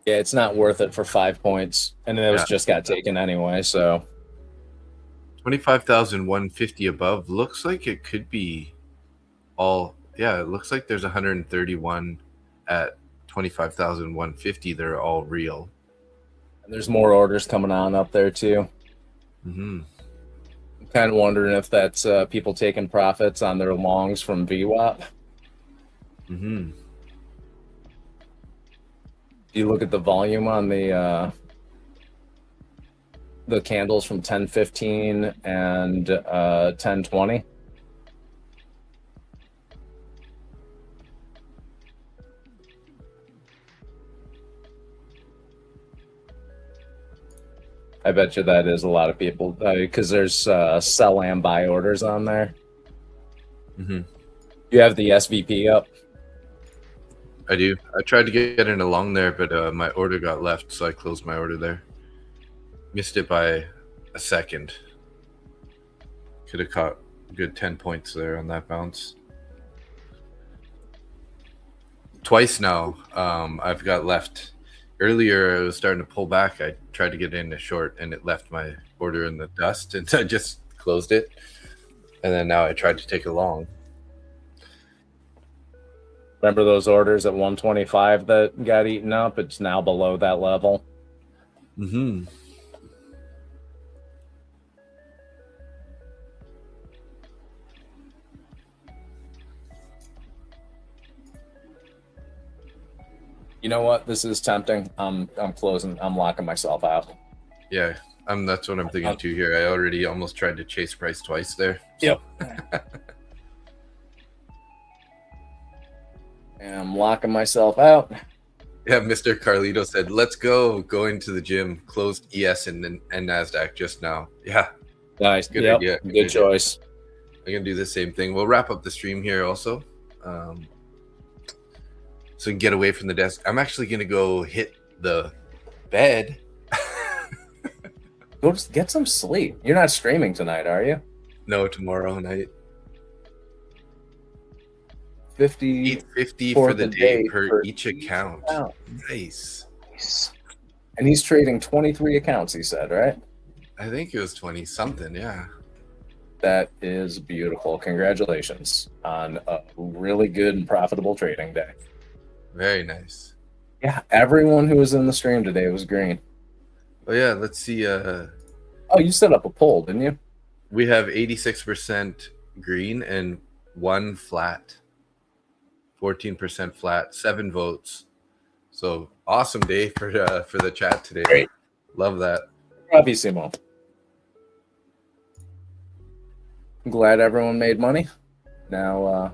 B: Yeah, it's not worth it for 5 points. And those just got taken anyway, so.
A: 25,150 above looks like it could be all. Yeah, it looks like there's 131 at 25,150. They're all real.
B: And there's more orders coming on up there too.
A: Mm-hmm.
B: I'm kind of wondering if that's people taking profits on their longs from VWAP.
A: Mm-hmm.
B: You look at the volume on the candles from 10:15 and 10:20. I bet you that is a lot of people because there's sell and buy orders on there.
A: Mm-hmm.
B: You have the SVP up?
A: I do. I tried to get in along there, but my order got left, so I closed my order there. Missed it by a second. Could have caught a good 10 points there on that bounce. Twice now, I've got left. Earlier, I was starting to pull back. I tried to get in a short, and it left my order in the dust, and so I just closed it. And then now I tried to take a long.
B: Remember those orders at 125 that got eaten up? It's now below that level.
A: Mm-hmm.
B: You know what? This is tempting. I'm closing. I'm locking myself out.
A: Yeah, that's what I'm thinking too here. I already almost tried to chase price twice there.
B: So. Yep. And I'm locking myself out.
A: Yeah, Mr. Carlito said, let's go. Going to the gym. Closed ES and NASDAQ just now. Yeah.
B: Nice.
A: Good idea.
B: Good choice.
A: I'm going to do the same thing. We'll wrap up the stream here also. So we can get away from the desk. I'm actually going to go hit the bed.
B: Go get some sleep. You're not streaming tonight, are you?
A: No, tomorrow night.
B: 850
A: for the day per each account. Nice.
B: And he's trading 23 accounts, he said, right?
A: I think it was 20 something, yeah.
B: That is beautiful. Congratulations on a really good and profitable trading day.
A: Very nice.
B: Yeah, everyone who was in the stream today was green.
A: Oh yeah, let's see.
B: Oh, you set up a poll, didn't you?
A: We have 86% green and 1 flat. 14% flat, 7 votes. So awesome day for the chat today.
B: Great.
A: Love that.
B: Bravissimo. I'm glad everyone made money. Now I'm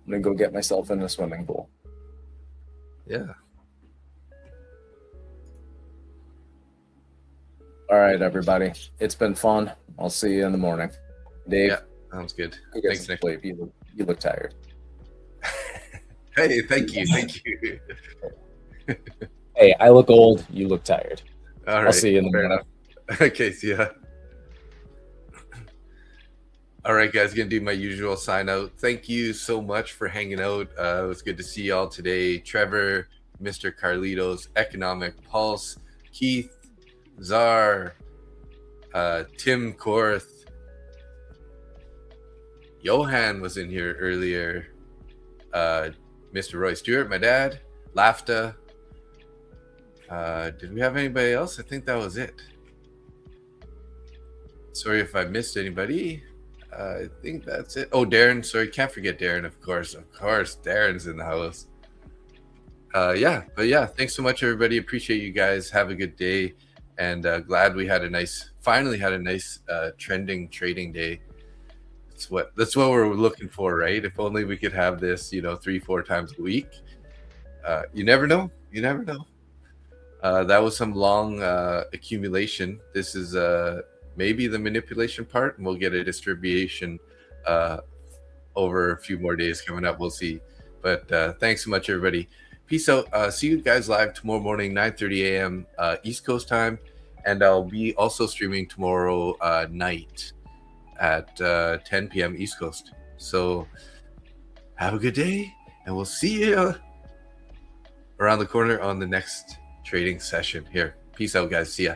B: gonna go get myself in the swimming pool.
A: Yeah.
B: All right, everybody. It's been fun. I'll see you in the morning. Dave.
A: Yeah, sounds good.
B: You
A: Thanks, Nick.
B: sleep. You look tired.
A: Hey, thank you.
B: Hey, I look old. You look tired.
A: All right.
B: I'll see you in the morning.
A: Okay, see ya. All right, guys, gonna do my usual sign out. Thank you so much for hanging out. It was good to see y'all today. Trevor, Mr. Carlitos, Economic Pulse, Keith, Czar, Tim Korth, Johan was in here earlier. Mr. Roy Stewart, my dad, Lafta. Did we have anybody else? I think that was it. Sorry if I missed anybody. I think that's it. Oh, Darren. Sorry, can't forget Darren, of course. Of course, Darren's in the house. Yeah, thanks so much, everybody. Appreciate you guys. Have a good day. And glad we had finally had a nice trending trading day. That's what we're looking for, right? If only we could have this, 3-4 times a week. You never know. That was some long accumulation. This is maybe the manipulation part, and we'll get a distribution over a few more days coming up. We'll see. But thanks so much, everybody. Peace out. See you guys live tomorrow morning, 9:30 a.m. East Coast time. And I'll be also streaming tomorrow night at 10 p.m. East Coast. So have a good day, and we'll see you around the corner on the next trading session here. Peace out, guys. See ya.